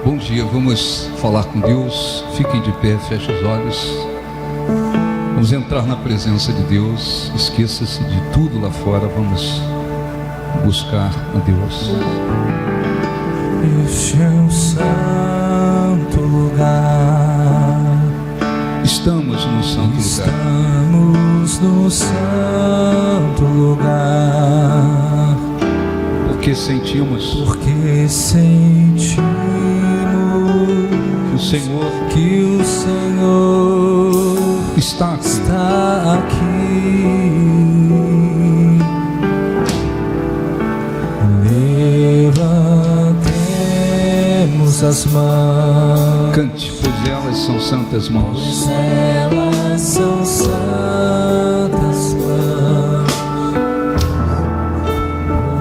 Bom dia, vamos falar com Deus. Fiquem de pé, fechem os olhos. Vamos entrar na presença de Deus. Esqueça-se de tudo lá fora. Vamos buscar a Deus. Este é um santo lugar. Estamos no santo lugar. Estamos no santo lugar. Porque sentimos que o Senhor está aqui. Levantemos as mãos. Cante, pois elas são santas mãos. Pois elas são santas mãos.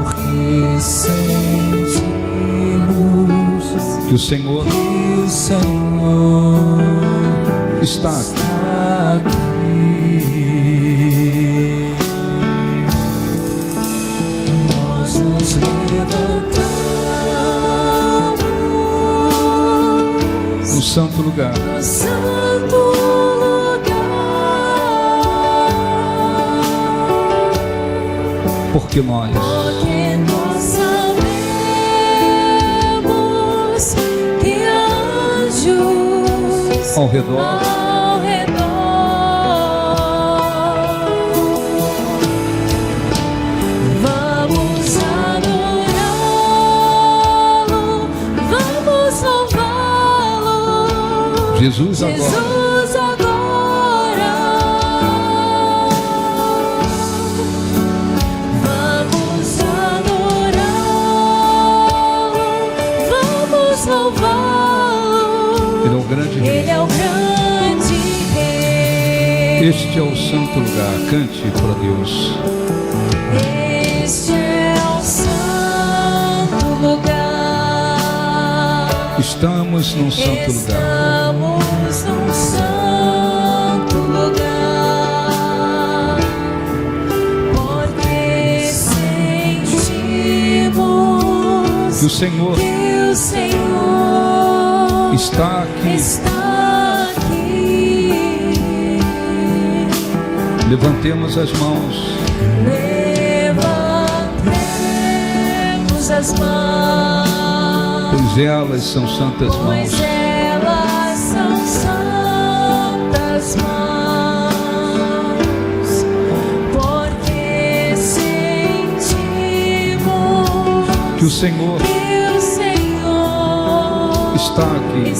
Porque sentimos que o Senhor está aqui. Nós nos levantamos no santo lugar. No santo lugar. Porque nós sabemos que anjos ao redor vamos adorá-lo, vamos louvá-lo. Jesus agora vamos adorá-lo, vamos louvá-lo. Ele é o grande rei. Ele é o grande rei. Este é o santo lugar. Cante para Deus. Este é o santo lugar. Estamos num santo lugar. Estamos num santo lugar. Porque sentimos Que o Senhor está aqui. Levantemos as mãos. Levantemos as mãos. Pois elas são santas mãos. Pois elas são santas mãos. Porque sentimos que o Senhor está aqui.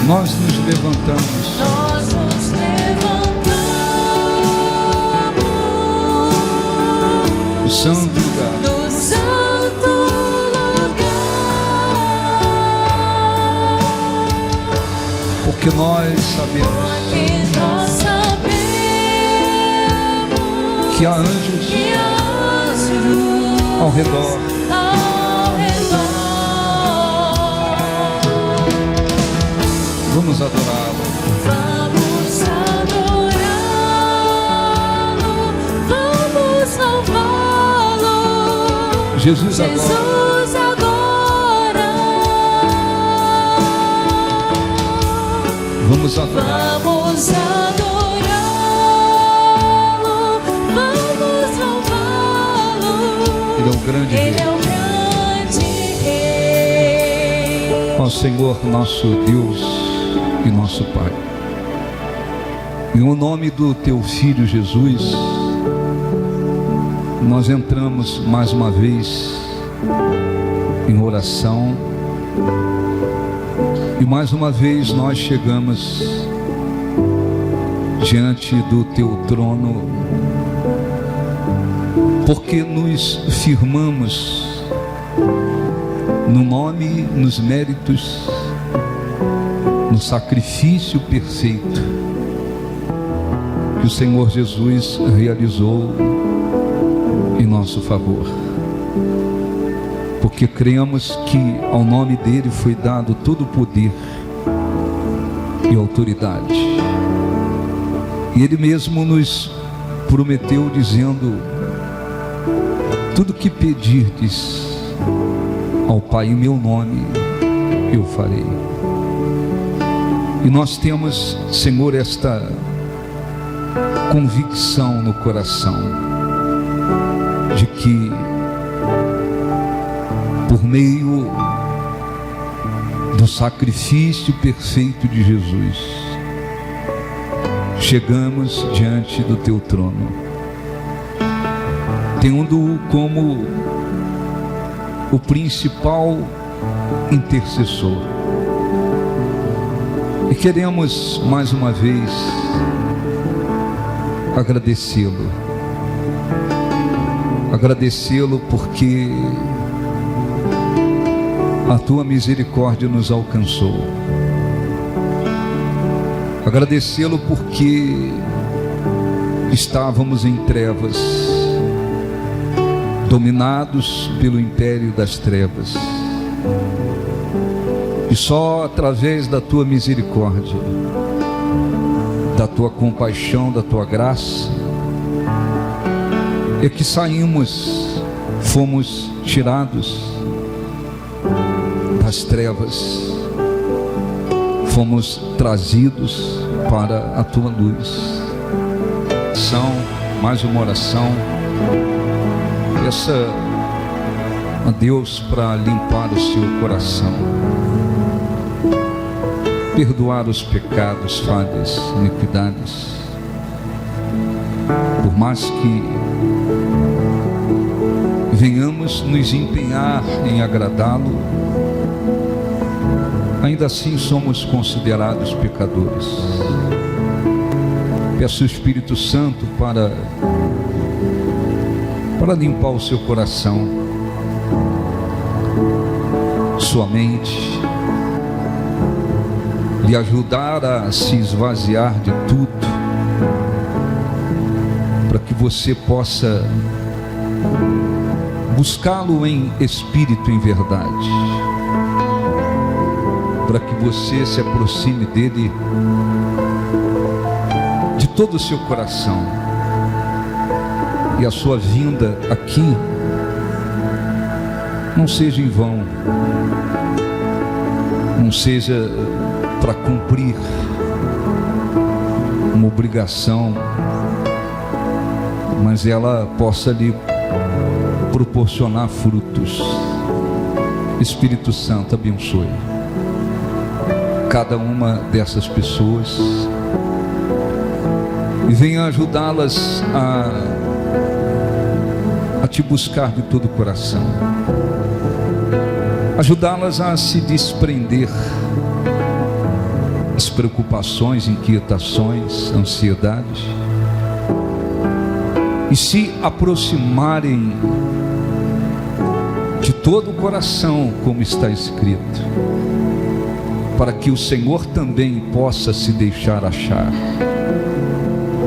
Nós nos levantamos. No santo lugar. Porque nós sabemos que há anjos ao redor. Vamos adorá-lo. Vamos adorá-lo, vamos louvá-lo. Jesus agora. Vamos adorá-lo. Vamos adorá-lo, vamos louvá-lo. Ele é o grande rei. Ele é o grande rei. Ó Senhor, nosso Deus e nosso Pai, em o nome do Teu Filho Jesus, nós entramos mais uma vez em oração e mais uma vez nós chegamos diante do Teu trono, porque nos firmamos no nome, nos méritos, no sacrifício perfeito que o Senhor Jesus realizou em nosso favor. Porque cremos que ao nome dele foi dado todo o poder e autoridade. E ele mesmo nos prometeu dizendo tudo que pedirdes ao Pai em meu nome, eu farei. E nós temos, Senhor, esta convicção no coração de que por meio do sacrifício perfeito de Jesus, chegamos diante do teu trono, tendo-o como o principal intercessor. E queremos mais uma vez agradecê-lo porque a tua misericórdia nos alcançou. Agradecê-lo porque estávamos em trevas, dominados pelo império das trevas, e só através da tua misericórdia, da tua compaixão, da tua graça, é que fomos tirados das trevas, fomos trazidos para a tua luz. Mais uma oração, peça a Deus para limpar o seu coração, perdoar os pecados, falhas, iniquidades. Por mais que venhamos nos empenhar em agradá-lo, ainda assim somos considerados pecadores. Peço o Espírito Santo para limpar o seu coração, sua mente, lhe ajudar a se esvaziar de tudo, para que você possa buscá-lo em espírito, em verdade, para que você se aproxime dele de todo o seu coração, e a sua vinda aqui não seja em vão, não seja para cumprir uma obrigação, mas ela possa lhe proporcionar frutos. Espírito Santo, abençoe cada uma dessas pessoas e venha ajudá-las a te buscar de todo o coração, ajudá-las a se desprender das preocupações, inquietações, ansiedades, e se aproximarem de todo o coração, como está escrito, para que o Senhor também possa se deixar achar.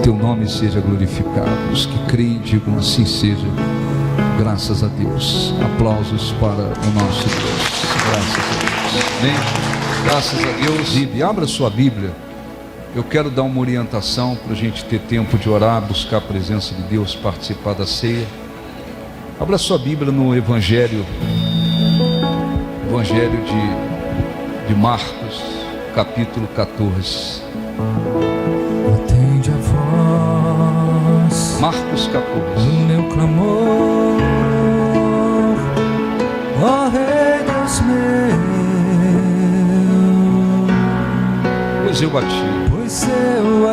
Teu nome seja glorificado. Os que creem digam assim seja. Graças a Deus. Aplausos para o nosso Deus. Graças a Deus. Amém. Graças a Deus. E abra sua Bíblia. Eu quero dar uma orientação para a gente ter tempo de orar, buscar a presença de Deus, participar da ceia. Abra sua Bíblia no Evangelho de Marcos, capítulo 14. Atende a voz, Marcos 14. o meu clamor, ó Rei Deus meu, Pois eu a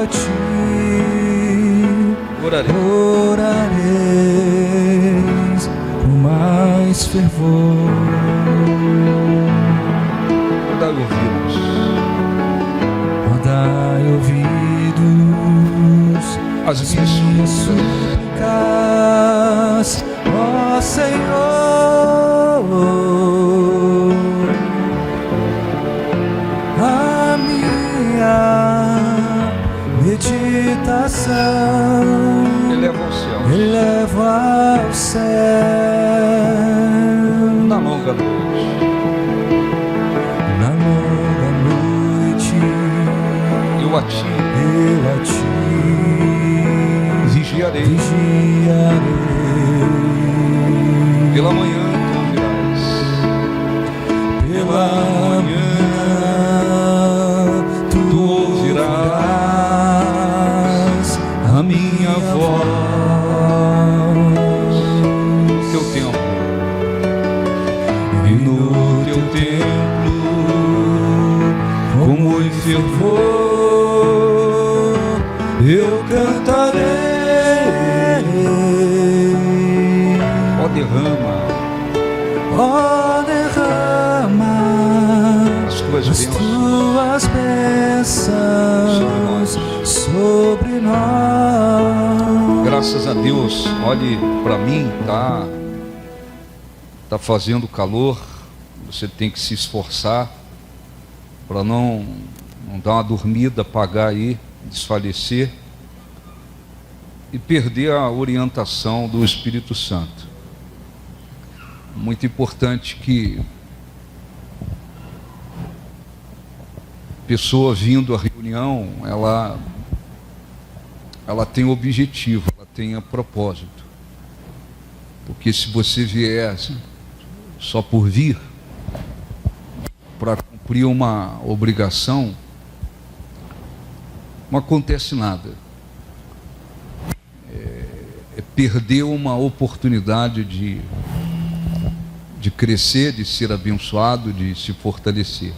ti orareis com mais fervor. Dai ouvidos às minhas súplicas, ó Senhor. A minha meditação eleva ao céu na longa noite. Eu a ti vigiarei Pela manhã tu virás. Pela manhã tu ouvirás a minha voz No teu tempo. e no teu templo, como em fervor, eu cantarei. Ó derrama Ó, derrama as tuas as bênçãos tuas bênçãos sobre nós. Graças a Deus. Olhe para mim, tá fazendo calor. Você tem que se esforçar para não dar uma dormida, apagar aí, desfalecer e perder a orientação do Espírito Santo. Muito importante que pessoa vindo à reunião, ela tem objetivo, ela tem propósito. Porque se você vier só por vir, para cumprir uma obrigação, não acontece nada. É perder uma oportunidade de crescer, de ser abençoado, de se fortalecer.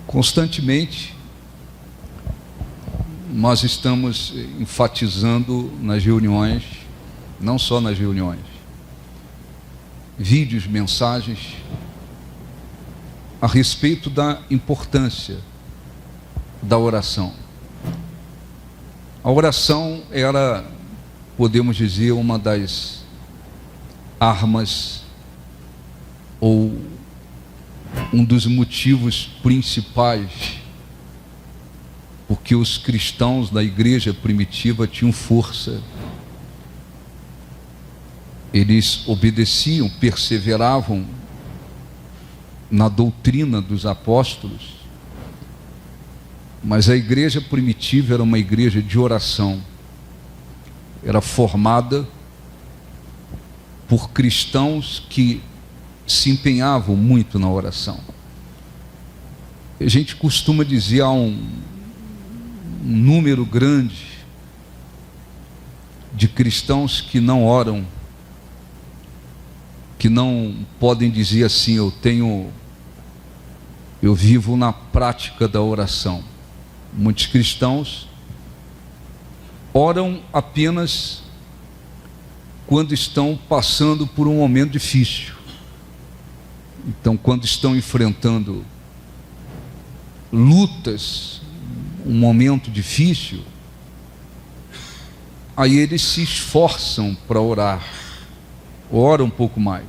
Constantemente, nós estamos enfatizando nas reuniões, não só nas reuniões, vídeos, mensagens, a respeito da importância da oração. A oração era, podemos dizer, uma das armas ou um dos motivos principais porque os cristãos da igreja primitiva tinham força. Eles obedeciam, perseveravam na doutrina dos apóstolos, mas a igreja primitiva era uma igreja de oração, era formada por cristãos que se empenhavam muito na oração. A gente costuma dizer, há um número grande de cristãos que não oram, que não podem dizer assim, eu vivo na prática da oração. Muitos cristãos oram apenas quando estão passando por um momento difícil. Então, quando estão enfrentando lutas, um momento difícil, aí eles se esforçam para orar, oram um pouco mais.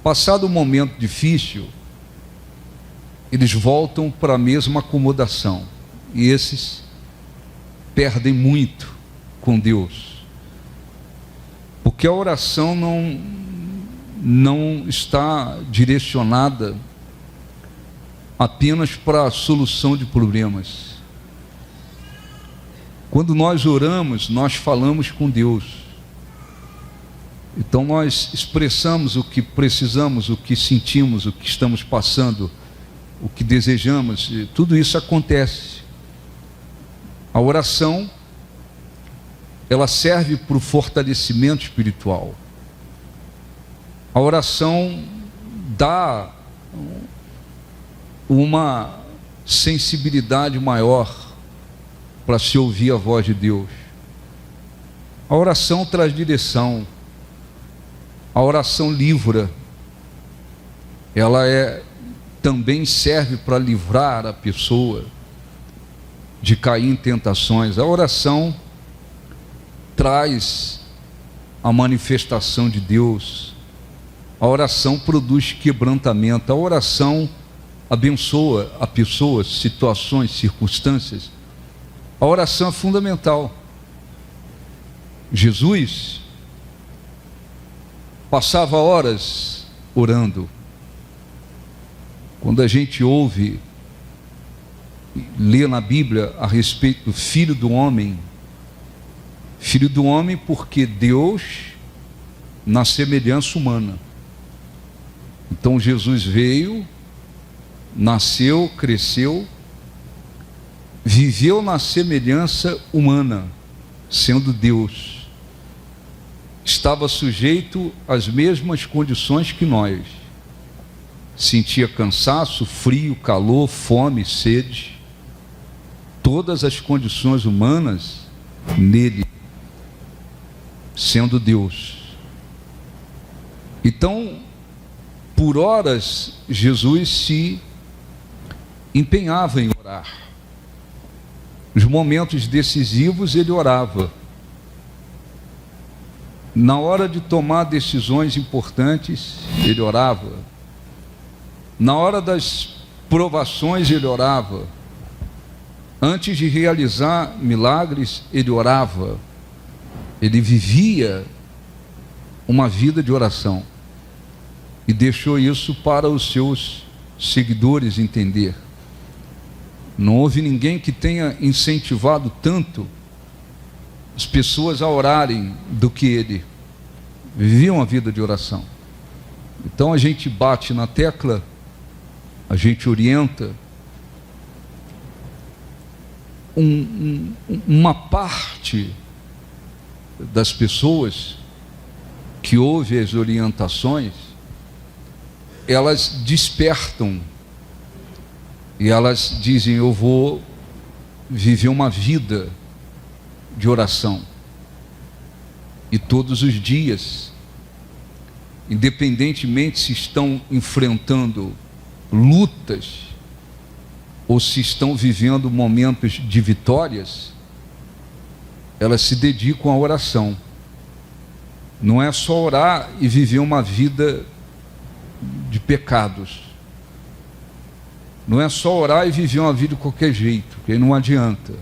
Passado o momento difícil, eles voltam para a mesma acomodação, e esses perdem muito com Deus, porque a oração não está direcionada apenas para a solução de problemas. Quando nós oramos, nós falamos com Deus. Então nós expressamos o que precisamos, o que sentimos, o que estamos passando, o que desejamos, e tudo isso acontece. A oração, ela serve para o fortalecimento espiritual. A oração dá uma sensibilidade maior para se ouvir a voz de Deus. A oração traz direção. A oração livra. Ela também serve para livrar a pessoa de cair em tentações. A oração traz a manifestação de Deus. A oração produz quebrantamento. A oração abençoa a pessoa, situações, circunstâncias. A oração é fundamental. Jesus passava horas orando. Quando a gente ouve, lê na Bíblia a respeito do Filho do Homem porque Deus na semelhança humana. Então Jesus veio, nasceu, cresceu, viveu na semelhança humana, sendo Deus. Estava sujeito às mesmas condições que nós. Sentia cansaço, frio, calor, fome, sede. Todas as condições humanas nele, sendo Deus. Então, por horas, Jesus se empenhava em orar. Nos momentos decisivos, ele orava. Na hora de tomar decisões importantes, ele orava. Na hora das provações, ele orava. Antes de realizar milagres, ele orava. Ele vivia uma vida de oração. E deixou isso para os seus seguidores entender. Não houve ninguém que tenha incentivado tanto as pessoas a orarem do que ele. Vivia uma vida de oração. Então a gente bate na tecla, a gente orienta. Uma parte das pessoas que ouvem as orientações, elas despertam e elas dizem: eu vou viver uma vida de oração. E todos os dias, independentemente se estão enfrentando lutas ou se estão vivendo momentos de vitórias, elas se dedicam à oração. Não é só orar e viver uma vida de pecados. Não é só orar e viver uma vida de qualquer jeito, porque não adianta.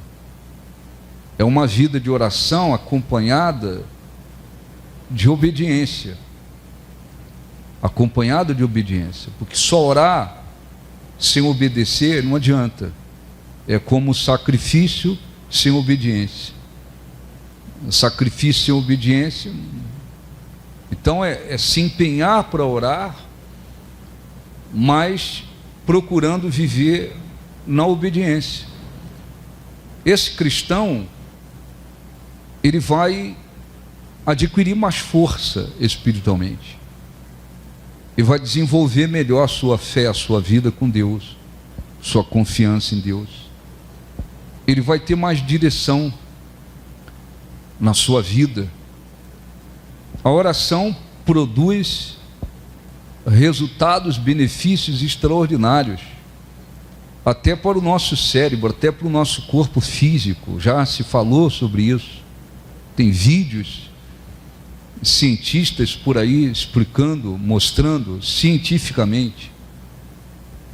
É uma vida de oração acompanhada de obediência. Acompanhada de obediência. Porque só orar sem obedecer não adianta. É como sacrifício sem obediência. Sacrifício sem obediência. Então é se empenhar para orar, mas procurando viver na obediência. Esse cristão, ele vai adquirir mais força espiritualmente. E vai desenvolver melhor a sua fé, a sua vida com Deus, sua confiança em Deus. Ele vai ter mais direção na sua vida. A oração produz resultados, benefícios extraordinários, até para o nosso cérebro, até para o nosso corpo físico. Já se falou sobre isso. Tem vídeos, cientistas por aí explicando, mostrando cientificamente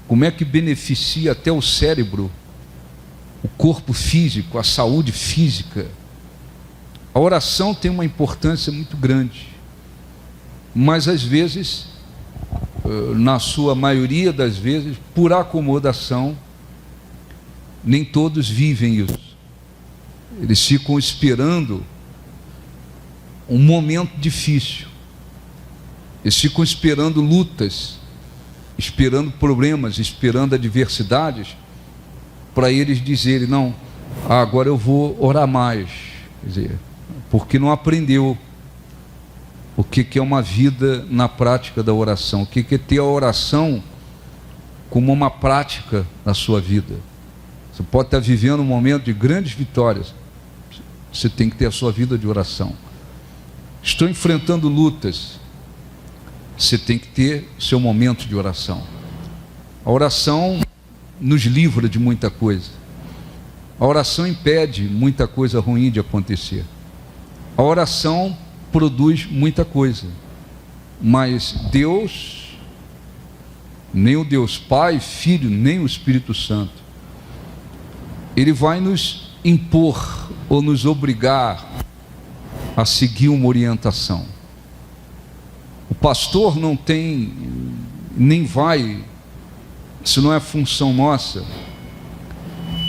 como é que beneficia até o cérebro, o corpo físico, a saúde física. A oração tem uma importância muito grande, mas às vezes, na sua maioria das vezes, por acomodação, nem todos vivem isso. Eles ficam esperando um momento difícil. Eles ficam esperando lutas, esperando problemas, esperando adversidades, para eles dizerem: não, agora eu vou orar mais. Quer dizer, porque não aprendeu o que é uma vida na prática da oração, o que é ter a oração como uma prática na sua vida. Você pode estar vivendo um momento de grandes vitórias, você tem que ter a sua vida de oração. Estou enfrentando lutas, você tem que ter seu momento de oração. A oração nos livra de muita coisa. A oração impede muita coisa ruim de acontecer. A oração produz muita coisa, mas Deus, nem o Deus Pai, Filho, nem o Espírito Santo, Ele vai nos impor ou nos obrigar a seguir uma orientação. O pastor não tem, nem vai, isso não é função nossa,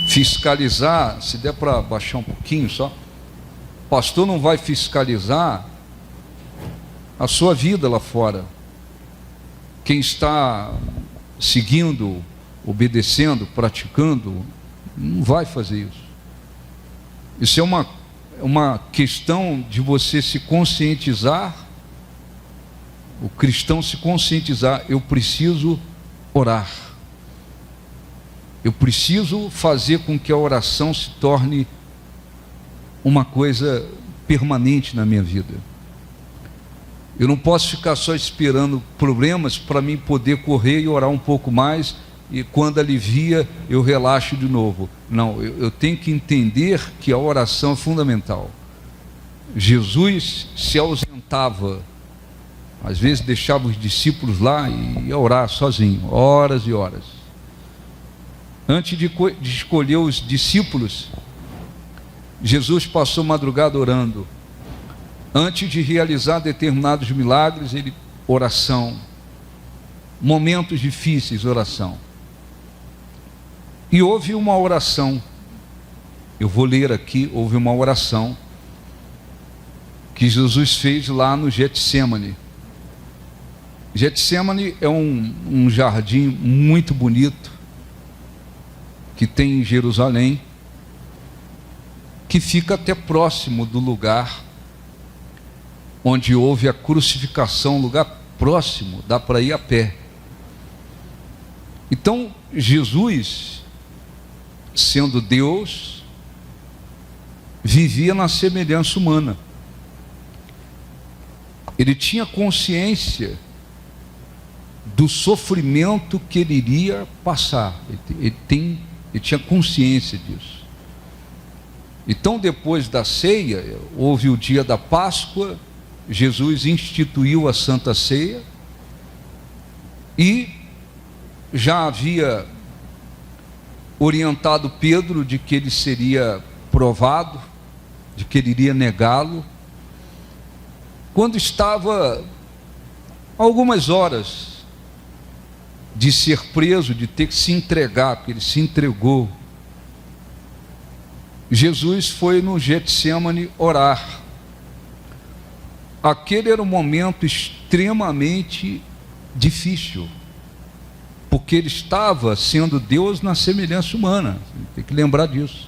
fiscalizar. Se der para baixar um pouquinho só. O pastor não vai fiscalizar a sua vida lá fora. Quem está seguindo, obedecendo, praticando, não vai fazer isso. Isso é uma questão de você se conscientizar, o cristão se conscientizar: eu preciso orar. Eu preciso fazer com que a oração se torne uma coisa permanente na minha vida. Eu não posso ficar só esperando problemas para mim poder correr e orar um pouco mais, e quando alivia eu relaxo de novo. Não, eu tenho que entender que a oração é fundamental. Jesus se ausentava, às vezes deixava os discípulos lá e ia orar sozinho, horas e horas. Antes de escolher os discípulos, Jesus passou madrugada orando. Antes de realizar determinados milagres, oração. Momentos difíceis, oração. E houve uma oração, eu vou ler aqui, houve uma oração que Jesus fez lá no Getsêmani. Getsêmani é um jardim muito bonito, que tem em Jerusalém, que fica até próximo do lugar onde houve a crucificação, lugar próximo, dá para ir a pé. Então, Jesus, sendo Deus, vivia na semelhança humana. Ele tinha consciência do sofrimento que ele iria passar. Ele tinha consciência disso. Então, depois da ceia, houve o dia da Páscoa, Jesus instituiu a Santa Ceia e já havia orientado Pedro de que ele seria provado, de que ele iria negá-lo. Quando estava algumas horas de ser preso, de ter que se entregar, porque ele se entregou, Jesus foi no Getsêmani orar. Aquele era um momento extremamente difícil, porque ele estava sendo Deus na semelhança humana, tem que lembrar disso.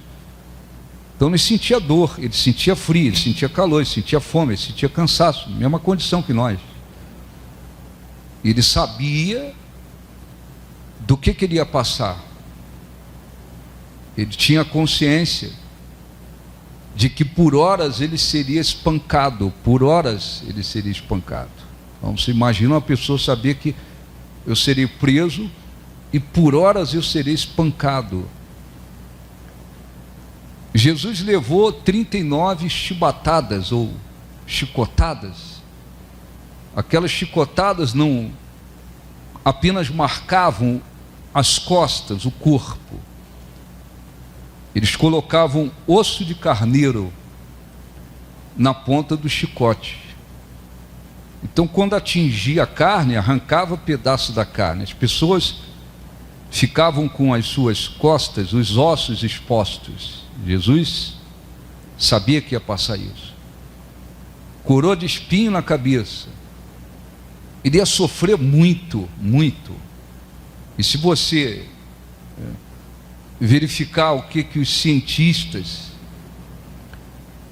Então ele sentia dor, ele sentia frio, ele sentia calor, ele sentia fome, ele sentia cansaço, mesma condição que nós. Ele sabia do que ele ia passar. Ele tinha consciência de que por horas ele seria espancado, por horas ele seria espancado. Então você imagina uma pessoa saber que eu serei preso e por horas eu serei espancado. Jesus levou 39 chibatadas ou chicotadas. Aquelas chicotadas não apenas marcavam as costas, o corpo. Eles colocavam osso de carneiro na ponta do chicote. Então, quando atingia a carne, arrancava pedaço da carne. As pessoas ficavam com as suas costas, os ossos expostos. Jesus sabia que ia passar isso. Coroa de espinho na cabeça. Ele ia sofrer muito, muito. E se você verificar o que os cientistas,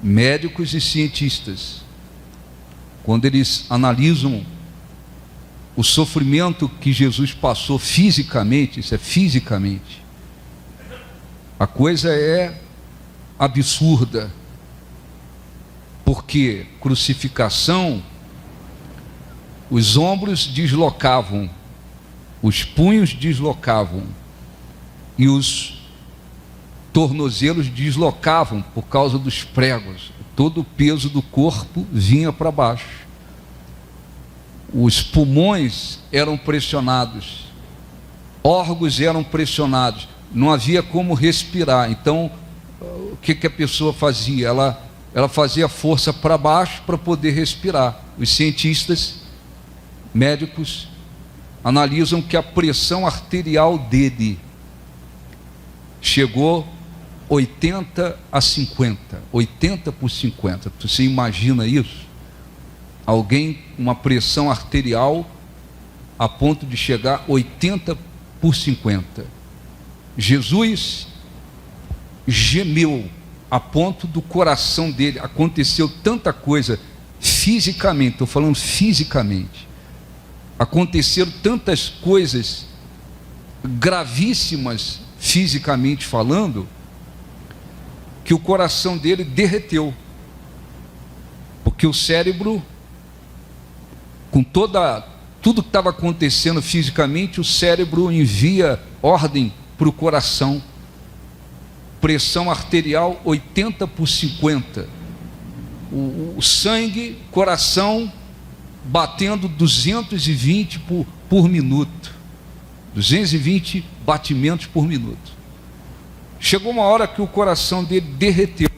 médicos e cientistas, quando eles analisam o sofrimento que Jesus passou fisicamente, isso é fisicamente, a coisa é absurda, porque crucificação, os ombros deslocavam, os punhos deslocavam e os tornozelos deslocavam por causa dos pregos. Todo o peso do corpo vinha para baixo. Os pulmões eram pressionados, órgãos eram pressionados, não havia como respirar. Então, o que a pessoa fazia? Ela fazia força para baixo para poder respirar. Os cientistas, médicos, analisam que a pressão arterial dele chegou 80 a 50, 80 por 50. Você imagina isso? Alguém com uma pressão arterial a ponto de chegar 80/50. Jesus gemeu a ponto do coração dele, aconteceu tanta coisa fisicamente, estou falando fisicamente, aconteceram tantas coisas gravíssimas fisicamente falando, que o coração dele derreteu, porque o cérebro, com tudo que estava acontecendo fisicamente, o cérebro envia ordem para o coração, pressão arterial 80/50, o sangue, coração batendo 220 por minuto, 220 batimentos por minuto. Chegou uma hora que o coração dele derreteu,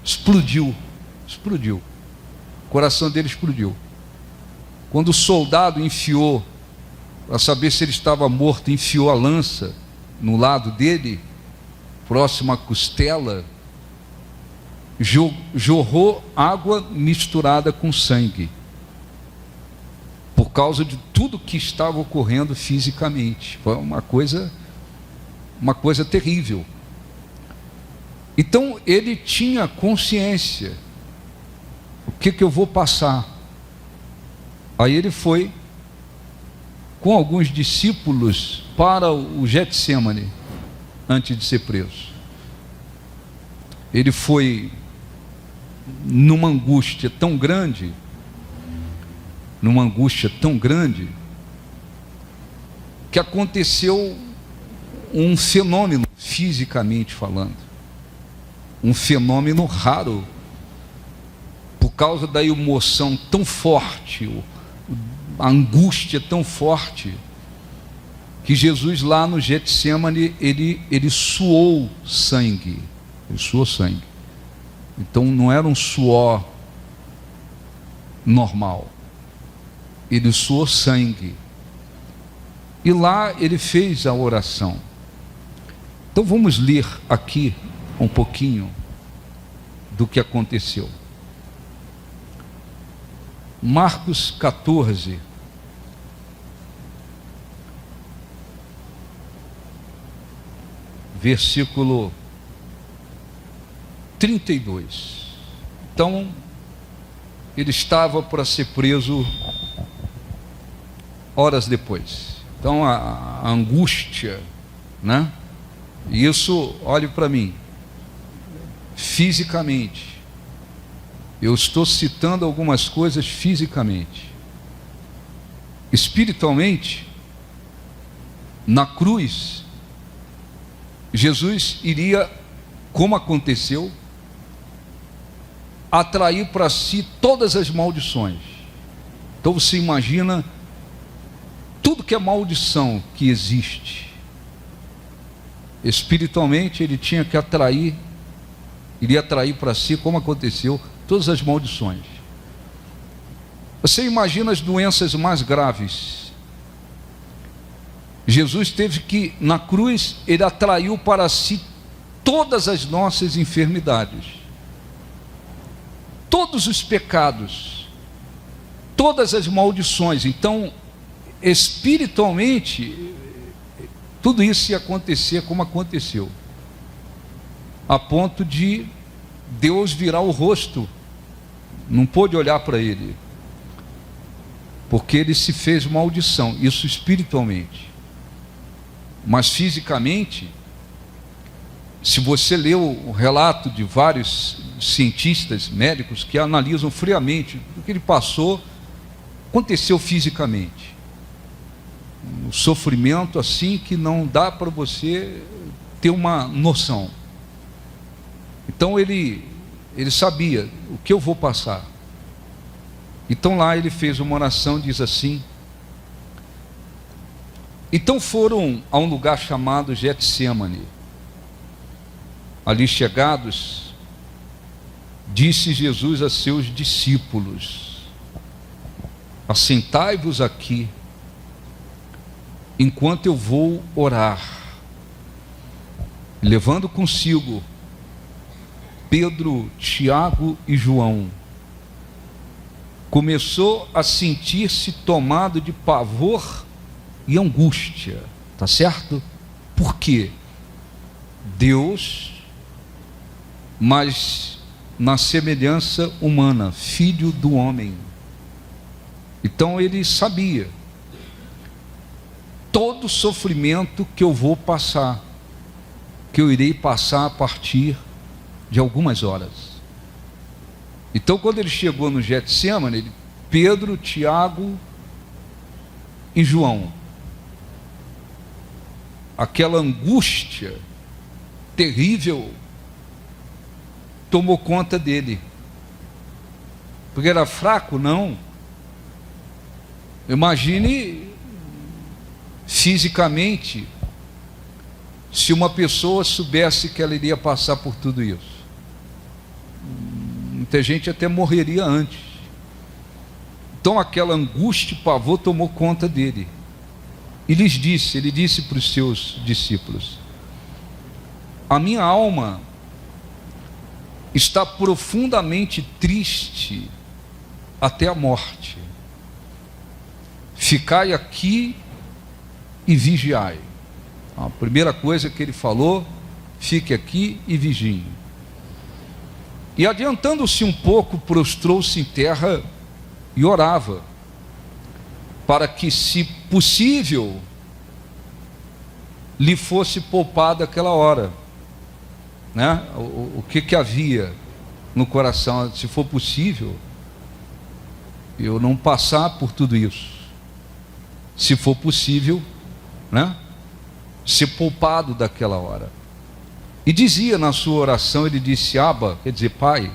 explodiu, o coração dele explodiu. Quando o soldado enfiou, para saber se ele estava morto, enfiou a lança no lado dele, próximo à costela, jorrou água misturada com sangue, por causa de tudo que estava ocorrendo fisicamente. Foi uma coisa terrível. Então ele tinha consciência, o que eu vou passar? Aí ele foi com alguns discípulos para o Getsêmani, antes de ser preso. Ele foi numa angústia tão grande, que aconteceu um fenômeno, fisicamente falando, um fenômeno raro, por causa da emoção tão forte, a angústia tão forte, que Jesus lá no Getsêmani, ele suou sangue, então não era um suor normal, ele suou sangue, e lá ele fez a oração. Então vamos ler aqui um pouquinho do que aconteceu. Marcos 14, versículo 32. Então, ele estava para ser preso horas depois. Então, a angústia, né? E isso, olhe para mim, fisicamente, eu estou citando algumas coisas fisicamente. Espiritualmente, na cruz, Jesus iria, como aconteceu, atrair para si todas as maldições. Então você imagina tudo que é maldição que existe. Espiritualmente ele tinha que iria atrair para si, como aconteceu, todas as maldições. Você imagina as doenças mais graves. Jesus teve que, na cruz, ele atraiu para si todas as nossas enfermidades, todos os pecados, todas as maldições. Então, espiritualmente, tudo isso ia acontecer como aconteceu, a ponto de Deus virar o rosto, não pôde olhar para ele, porque ele se fez maldição, isso espiritualmente. Mas fisicamente, se você lê o relato de vários cientistas, médicos, que analisam friamente o que ele passou, aconteceu fisicamente. Um sofrimento assim que não dá para você ter uma noção. Então ele sabia o que eu vou passar. Então lá ele fez uma oração, diz assim: então foram a um lugar chamado Getsêmani. Ali chegados, disse Jesus a seus discípulos: assentai-vos aqui, enquanto eu vou orar. Levando consigo Pedro, Tiago e João, começou a sentir-se tomado de pavor e angústia, tá certo? Por quê? Deus, mas na semelhança humana, filho do homem. Então ele sabia todo o sofrimento que eu vou passar, que eu irei passar a partir de algumas horas. Então, quando ele chegou no Getsêmani, Pedro, Tiago e João, aquela angústia terrível tomou conta dele. Porque era fraco? Não. Imagine fisicamente, se uma pessoa soubesse que ela iria passar por tudo isso. Muita gente até morreria antes. Então aquela angústia e pavor tomou conta dele. E ele disse para os seus discípulos: a minha alma está profundamente triste até a morte. Ficai aqui e vigiai. A primeira coisa que ele falou: fique aqui e vigie. E adiantando-se um pouco, prostrou-se em terra e orava, para que, se possível, lhe fosse poupada aquela hora, né? O que havia no coração? Se for possível, eu não passar por tudo isso. Se for possível, né? Ser poupado daquela hora. E dizia na sua oração, ele disse: Abba, quer dizer, Pai,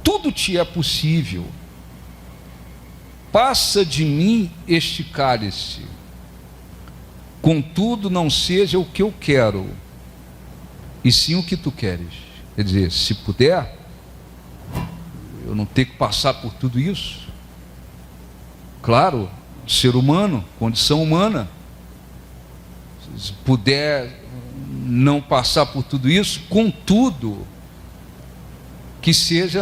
tudo te é possível, passa de mim este cálice, contudo não seja o que eu quero, e sim o que tu queres. Quer dizer, se puder, eu não ter que passar por tudo isso. Claro, ser humano, condição humana. Se puder não passar por tudo isso, contudo, que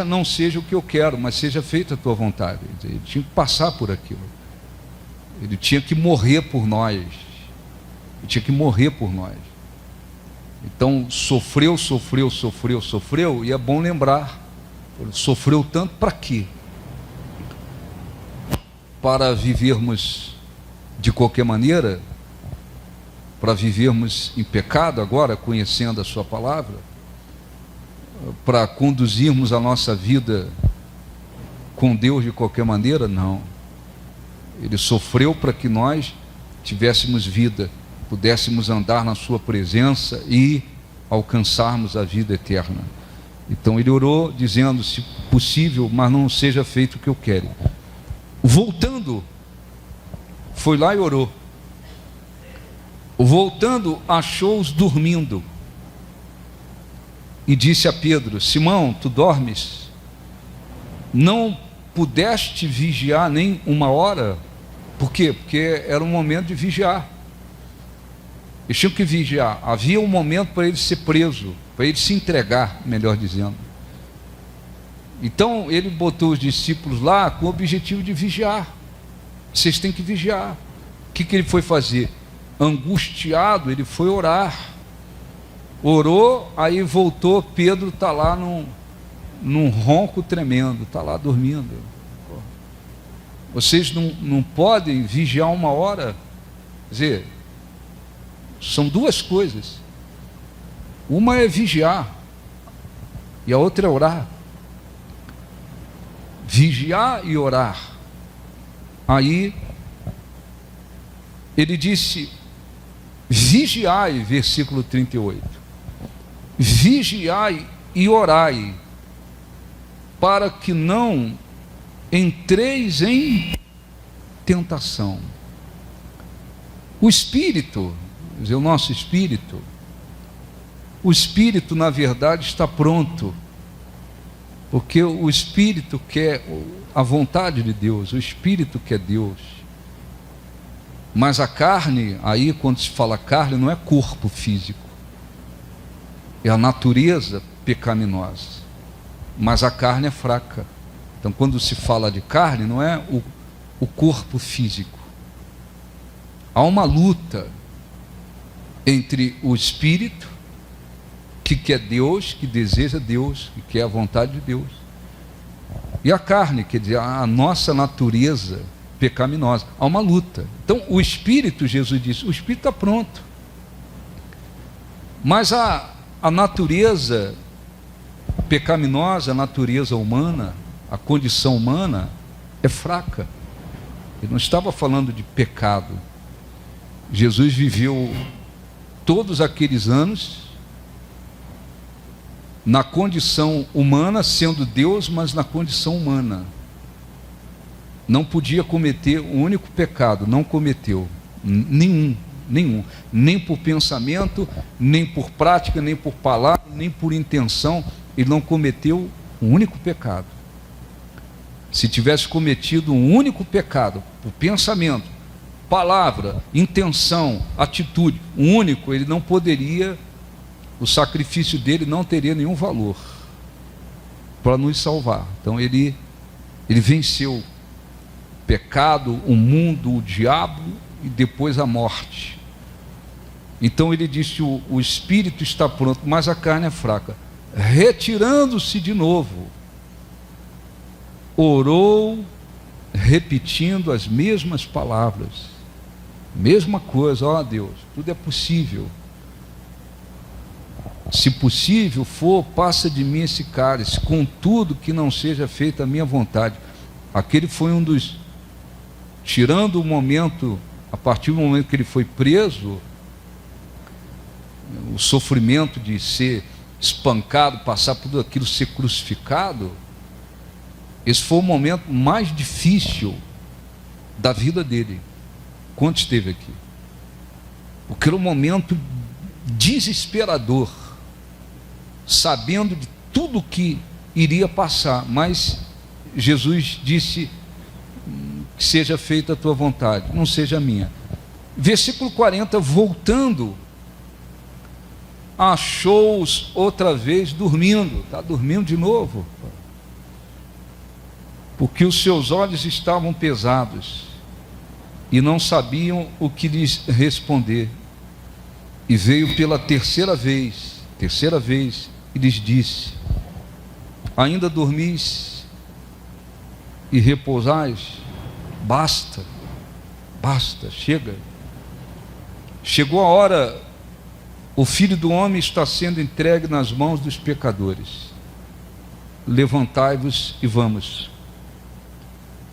não seja o que eu quero, mas seja feita a tua vontade. Ele tinha que passar por aquilo. Ele tinha que morrer por nós. Ele tinha que morrer por nós. Então, sofreu, e é bom lembrar, sofreu tanto para quê? Para vivermos de qualquer maneira, para vivermos em pecado agora, conhecendo a sua palavra, para conduzirmos a nossa vida com Deus de qualquer maneira? Não. Ele sofreu para que nós tivéssemos vida, pudéssemos andar na sua presença e alcançarmos a vida eterna. Então ele orou dizendo: se possível, mas não seja feito o que eu quero. Voltando, foi lá e orou. Voltando, achou-os dormindo e disse a Pedro: Simão, tu dormes? Não pudeste vigiar nem uma hora? Por quê? Porque era um momento de vigiar. Eles tinham que vigiar. Havia um momento para ele ser preso, para ele se entregar, melhor dizendo. Então ele botou os discípulos lá com o objetivo de vigiar. Vocês têm que vigiar. O que ele foi fazer? Angustiado, ele foi orar. Orou, aí voltou. Pedro está lá num ronco tremendo, está lá dormindo. Vocês não podem vigiar uma hora? Quer dizer, são duas coisas. Uma é vigiar e a outra é orar. Vigiar e orar. Aí ele disse: vigiai, versículo 38, vigiai e orai, para que não entreis em tentação. O espírito, quer dizer, o nosso espírito, o espírito na verdade está pronto, porque o espírito quer a vontade de Deus, o espírito quer Deus. Mas a carne, aí quando se fala carne, não é corpo físico, é a natureza pecaminosa. Mas a carne é fraca, Então, quando se fala de carne, não é o corpo físico. Há uma luta entre o espírito, que quer Deus, que deseja Deus, que quer a vontade de Deus, e a carne, quer dizer, a nossa natureza pecaminosa. Há uma luta. Então, o espírito, Jesus disse, o espírito está pronto. Mas a natureza pecaminosa, a natureza humana, a condição humana é fraca. Ele não estava falando de pecado. Jesus viveu todos aqueles anos na condição humana, sendo Deus, mas na condição humana. Não podia cometer um único pecado, não cometeu nenhum, nem por pensamento, nem por prática, nem por palavra, nem por intenção. Ele não cometeu um único pecado. Se tivesse cometido um único pecado, por pensamento, palavra, intenção, atitude, um único, ele não poderia, o sacrifício dele não teria nenhum valor para nos salvar. Então ele venceu o pecado, o mundo, o diabo e depois a morte. Então ele disse, o espírito está pronto, mas a carne é fraca. Retirando-se de novo, orou, repetindo as mesmas palavras, mesma coisa, ó Deus, tudo é possível, se possível for, passa de mim esse cálice, contudo que não seja feita a minha vontade. Aquele foi um dos, tirando o momento, a partir do momento que ele foi preso, o sofrimento de ser espancado, passar por tudo aquilo, ser crucificado, esse foi o momento mais difícil da vida dele, quando esteve aqui, porque era um momento desesperador, sabendo de tudo que iria passar, mas Jesus disse, que seja feita a tua vontade, não seja a minha. Versículo 40, voltando, achou-os outra vez dormindo. Está dormindo de novo, porque os seus olhos estavam pesados e não sabiam o que lhes responder. E veio pela terceira vez e lhes disse, ainda dormis e repousais? Basta, chega. Chegou a hora, o Filho do Homem está sendo entregue nas mãos dos pecadores. Levantai-vos e vamos.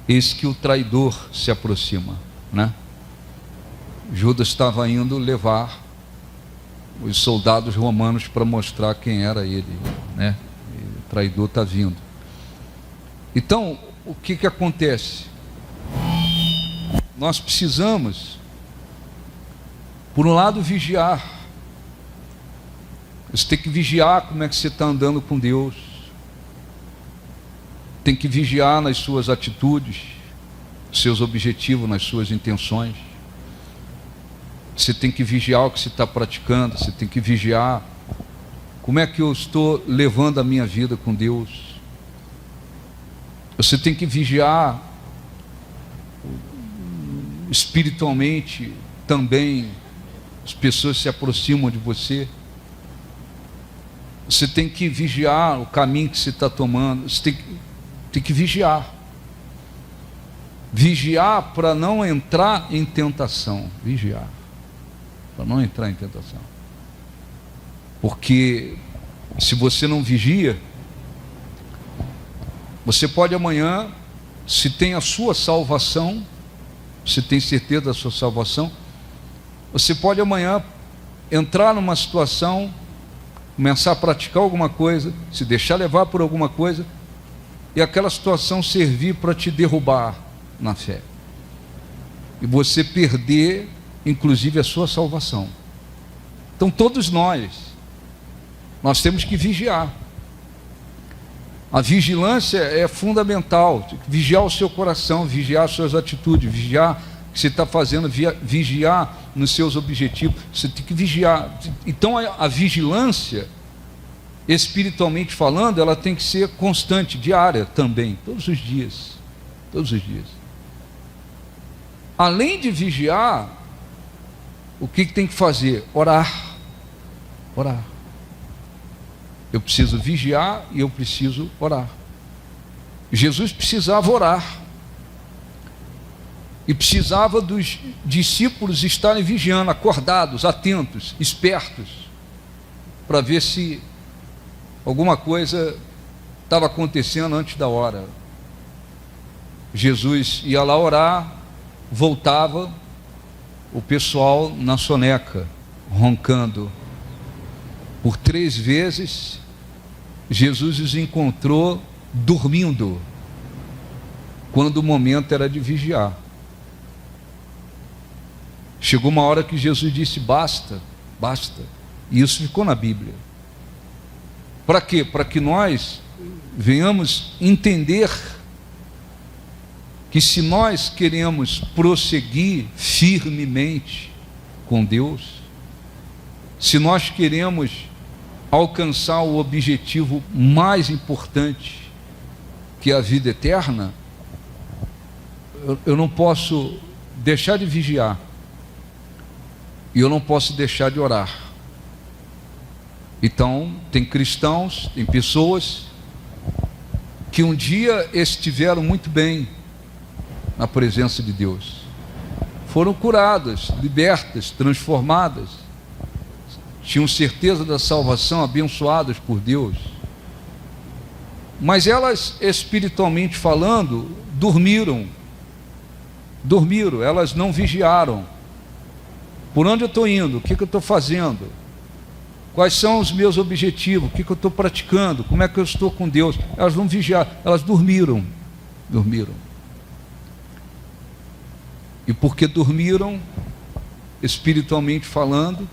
Eis que o traidor se aproxima, né? Judas estava indo levar os soldados romanos para mostrar quem era ele, né? O traidor está vindo. Então, o que acontece? Nós precisamos, por um lado, vigiar. Você tem que vigiar como é que você está andando com Deus. Tem que vigiar nas suas atitudes, seus objetivos, nas suas intenções. Você tem que vigiar o que você está praticando. Você tem que vigiar como é que eu estou levando a minha vida com Deus. Você tem que vigiar espiritualmente também. As pessoas se aproximam de você. Você tem que vigiar o caminho que você está tomando. Você tem que vigiar. Vigiar para não entrar em tentação. Vigiar para não entrar em tentação. Porque se você não vigia, você pode amanhã, se tem a sua salvação, você tem certeza da sua salvação, você pode amanhã entrar numa situação, começar a praticar alguma coisa, se deixar levar por alguma coisa, e aquela situação servir para te derrubar na fé, e você perder inclusive a sua salvação. Então todos nós temos que vigiar. A vigilância é fundamental. Vigiar o seu coração, vigiar as suas atitudes, vigiar o que você está fazendo, vigiar nos seus objetivos. Você tem que vigiar. Então a vigilância espiritualmente falando, ela tem que ser constante, diária também, todos os dias. Todos os dias. Além de vigiar, o que tem que fazer? Orar. Orar. Eu preciso vigiar e eu preciso orar. Jesus precisava orar. E precisava dos discípulos estarem vigiando, acordados, atentos, espertos, para ver se alguma coisa estava acontecendo antes da hora. Jesus ia lá orar, voltava, o pessoal na soneca, roncando. Por 3 vezes, Jesus os encontrou dormindo, quando o momento era de vigiar. Chegou uma hora que Jesus disse: basta, basta. E isso ficou na Bíblia. Para quê? Para que nós venhamos entender que se nós queremos prosseguir firmemente com Deus, se nós queremos alcançar o objetivo mais importante, que é a vida eterna, eu não posso deixar de vigiar, e eu não posso deixar de orar. Então, tem cristãos, tem pessoas que um dia estiveram muito bem na presença de Deus, foram curadas, libertas, transformadas, tinham certeza da salvação, abençoadas por Deus, mas elas, espiritualmente falando, dormiram, elas não vigiaram. Por onde eu estou indo? O que eu estou fazendo? Quais são os meus objetivos? O que eu estou praticando? Como é que eu estou com Deus? Elas não vigiaram, elas dormiram. E porque dormiram, espiritualmente falando,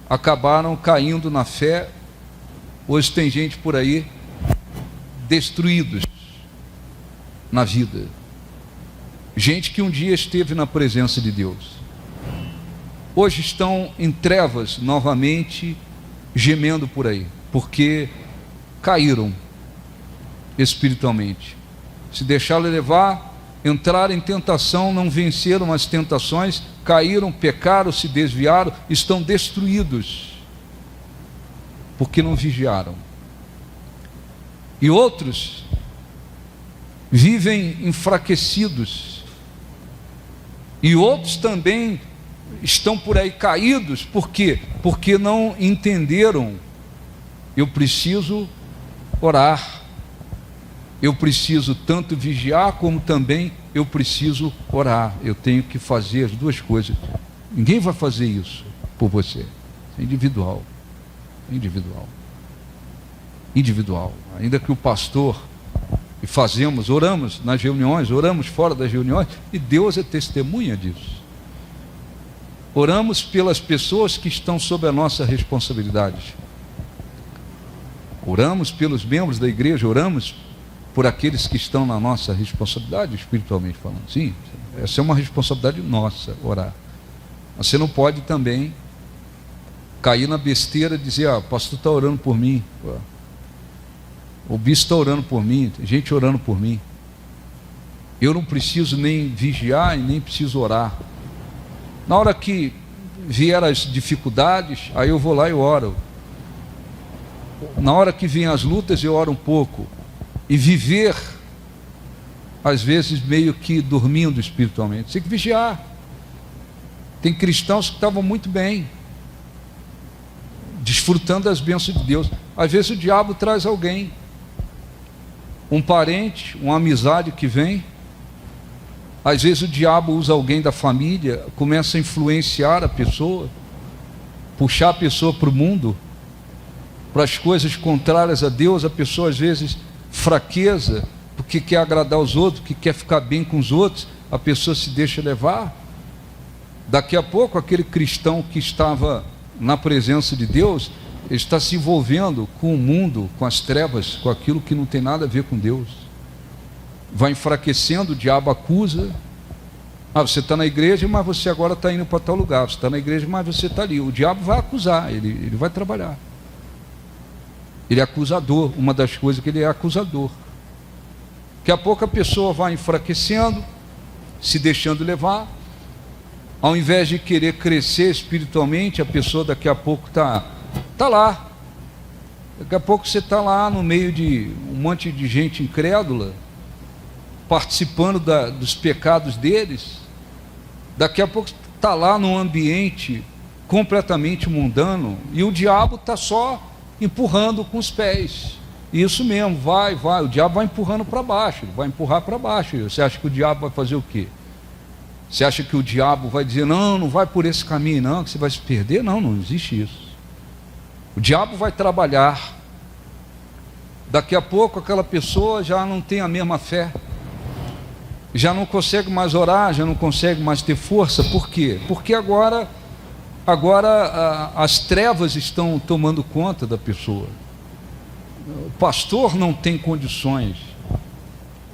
acabaram caindo na fé. Hoje tem gente por aí destruídos na vida, gente que um dia esteve na presença de Deus, hoje estão em trevas novamente, gemendo por aí, porque caíram espiritualmente, se deixaram levar, entraram em tentação, não venceram as tentações, caíram, pecaram, se desviaram, estão destruídos, porque não vigiaram. E outros vivem enfraquecidos, e outros também estão por aí caídos. Por quê? Porque não entenderam. Eu preciso orar, eu preciso tanto vigiar como também eu preciso orar. Eu tenho que fazer as duas coisas. Ninguém vai fazer isso por você. É individual. Ainda que o pastor, e oramos nas reuniões, oramos fora das reuniões, e Deus é testemunha disso. Oramos pelas pessoas que estão sob a nossa responsabilidade. Oramos pelos membros da igreja, oramos por aqueles que estão na nossa responsabilidade, espiritualmente falando. Sim, essa é uma responsabilidade nossa, orar. Você não pode também cair na besteira e dizer: o pastor está orando por mim, o bispo está orando por mim, tem gente orando por mim, eu não preciso nem vigiar e nem preciso orar. Na hora que vier as dificuldades, aí eu vou lá e oro. Na hora que vêm as lutas, eu oro um pouco. E viver, às vezes, meio que dormindo espiritualmente. Tem que vigiar. Tem cristãos que estavam muito bem, desfrutando das bênçãos de Deus. Às vezes o diabo traz alguém, um parente, uma amizade que vem. Às vezes o diabo usa alguém da família, começa a influenciar a pessoa, puxar a pessoa para o mundo, para as coisas contrárias a Deus. A pessoa às vezes fraqueza, porque quer agradar os outros, que quer ficar bem com os outros, a pessoa se deixa levar. Daqui a pouco aquele cristão que estava na presença de Deus, ele está se envolvendo com o mundo, com as trevas, com aquilo que não tem nada a ver com Deus. Vai enfraquecendo, o diabo acusa. Você está na igreja, mas você agora está indo para tal lugar. Você está na igreja, mas você está ali. O diabo vai acusar, ele vai trabalhar. Ele é acusador, uma das coisas que ele é acusador. Daqui a pouco a pessoa vai enfraquecendo, se deixando levar, ao invés de querer crescer espiritualmente, a pessoa daqui a pouco está lá. Daqui a pouco você está lá no meio de um monte de gente incrédula, participando dos pecados deles. Daqui a pouco está lá num ambiente completamente mundano, e o diabo está só empurrando com os pés. Isso mesmo, vai, o diabo vai empurrando para baixo, vai empurrar para baixo. Você acha que o diabo vai fazer o quê? Você acha que o diabo vai dizer, não vai por esse caminho não, que você vai se perder? Não existe isso. O diabo vai trabalhar. Daqui a pouco aquela pessoa já não tem a mesma fé, já não consegue mais orar, já não consegue mais ter força. Por quê? Porque agora as trevas estão tomando conta da pessoa. O pastor não tem condições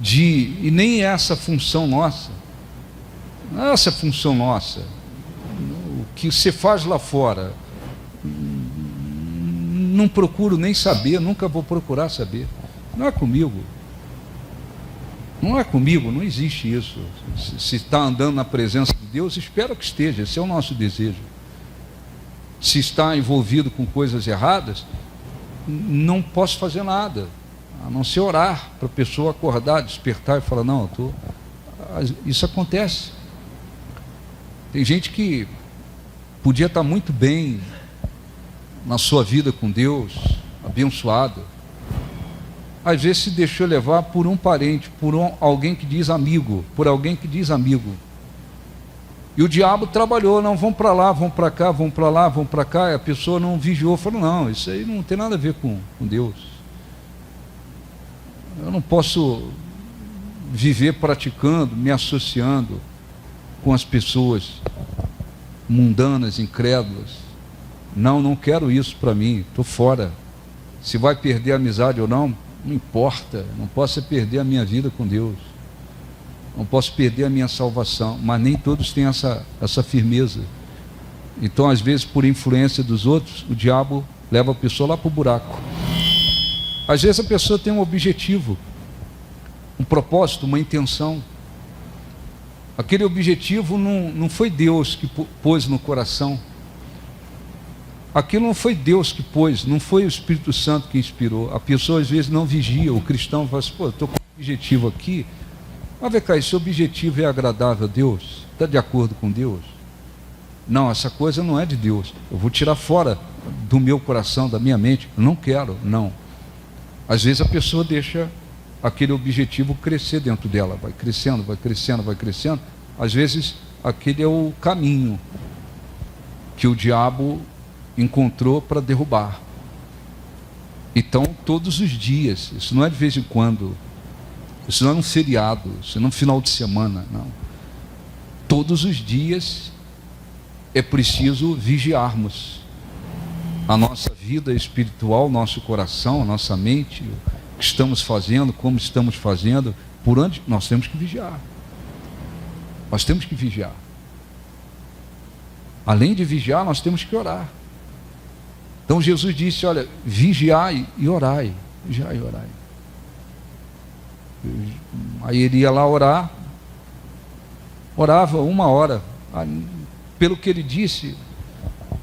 e nem essa função nossa, não é essa função nossa. O que você faz lá fora, não procuro nem saber, nunca vou procurar saber. Não é comigo, não existe isso. Se está andando na presença de Deus, espero que esteja, esse é o nosso desejo. Se está envolvido com coisas erradas, não posso fazer nada, a não ser orar para a pessoa acordar, despertar e falar, não, isso acontece. Tem gente que podia estar muito bem na sua vida com Deus, abençoada, às vezes se deixou levar por um parente, alguém que diz amigo, e o diabo trabalhou, não, vão para lá, vão para cá, vão para lá, vão para cá, e a pessoa não vigiou, falou, não, isso aí não tem nada a ver com Deus. Eu não posso viver praticando, me associando com as pessoas mundanas, incrédulas. Não quero isso para mim, estou fora. Se vai perder a amizade ou não importa, não posso perder a minha vida com Deus. Não posso perder a minha salvação, mas nem todos têm essa firmeza. Então, às vezes, por influência dos outros, o diabo leva a pessoa lá para o buraco. Às vezes a pessoa tem um objetivo, um propósito, uma intenção. Aquele objetivo não foi Deus que pôs no coração. Aquilo não foi Deus que pôs, não foi o Espírito Santo que inspirou. A pessoa às vezes não vigia, o cristão fala assim, estou com um objetivo aqui. Mas vem cá, esse objetivo é agradável a Deus? Está de acordo com Deus? Não, essa coisa não é de Deus. Eu vou tirar fora do meu coração, da minha mente. Eu não quero, não. Às vezes a pessoa deixa aquele objetivo crescer dentro dela. Vai crescendo, vai crescendo, vai crescendo. Às vezes aquele é o caminho que o diabo encontrou para derrubar. Então, todos os dias, isso não é de vez em quando, isso não é um feriado, isso não é um final de semana, não. Todos os dias é preciso vigiarmos a nossa vida espiritual, nosso coração, a nossa mente, o que estamos fazendo, como estamos fazendo, por onde nós temos que vigiar. Nós temos que vigiar. Além de vigiar, nós temos que orar. Então Jesus disse, olha, vigiai e orai. Vigiai e orai. Aí ele ia lá orar, orava 1 hora. Pelo que ele disse,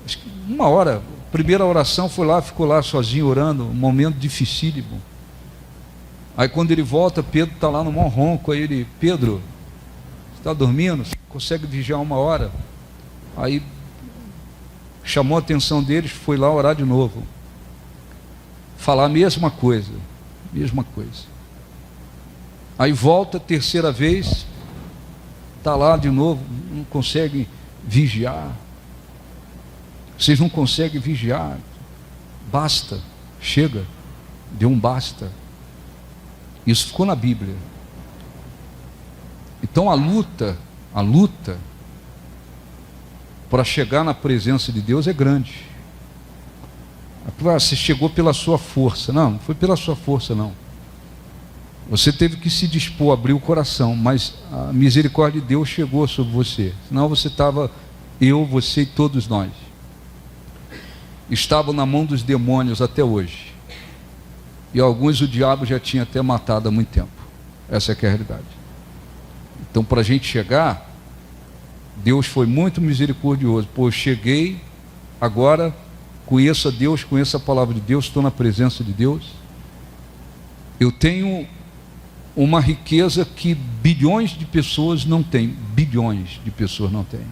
acho que 1 hora. Primeira oração foi lá, ficou lá sozinho orando, um momento dificílimo. Aí quando ele volta, Pedro está lá no maior ronco. Aí ele, Pedro, você está dormindo? Você consegue vigiar 1 hora? Aí chamou a atenção deles, foi lá orar de novo, falar a mesma coisa. Aí volta a terceira vez, está lá de novo, não consegue vigiar. Vocês não conseguem vigiar? Basta, chega, deu um basta. Isso ficou na Bíblia. Então a luta para chegar na presença de Deus é grande. Você chegou pela sua força. Não foi pela sua força, não. Você teve que se dispor a abrir o coração, mas a misericórdia de Deus chegou sobre você. Senão você estava, você e todos nós, estavam na mão dos demônios até hoje. E alguns o diabo já tinha até matado há muito tempo. Essa é que é a realidade. Então, para a gente chegar, Deus foi muito misericordioso. Pô, eu cheguei, agora conheço a Deus, conheço a palavra de Deus, estou na presença de Deus. Eu tenho uma riqueza que bilhões de pessoas não têm. Bilhões de pessoas não têm.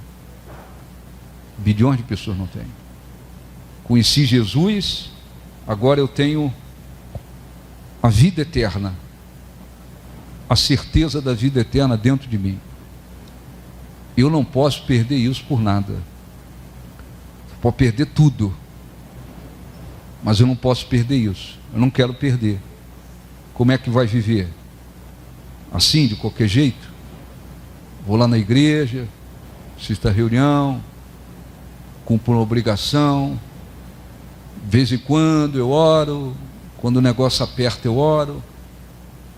Bilhões de pessoas não têm. Conheci Jesus, agora eu tenho a vida eterna, a certeza da vida eterna dentro de mim. Eu não posso perder isso por nada. Pode perder tudo, mas eu não posso perder isso. Eu não quero perder. Como é que vai viver? Assim, de qualquer jeito? Vou lá na igreja, assisto a reunião, cumpro uma obrigação, de vez em quando eu oro, quando o negócio aperta eu oro,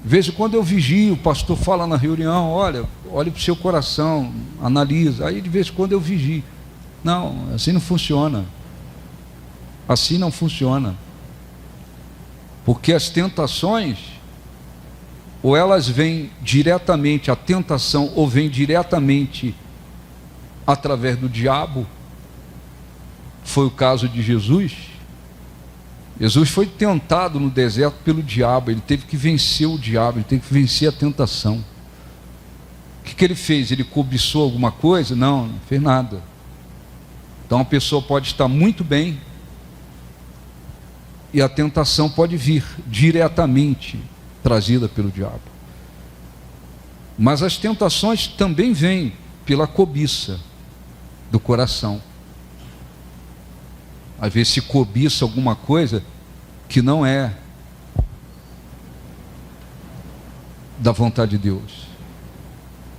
de vez em quando eu vigio, o pastor fala na reunião, olha, olhe para o seu coração, analisa, aí de vez em quando eu vigio. Não, assim não funciona. Assim não funciona. Porque as tentações, ou elas vêm diretamente, a tentação, ou vem diretamente através do diabo. Foi o caso de Jesus. Jesus foi tentado no deserto pelo diabo, ele teve que vencer o diabo, ele teve que vencer a tentação. O que ele fez? Ele cobiçou alguma coisa? Não, não fez nada. Então a pessoa pode estar muito bem e a tentação pode vir diretamente trazida pelo diabo. Mas as tentações também vêm pela cobiça do coração. Às vezes se cobiça alguma coisa que não é da vontade de Deus.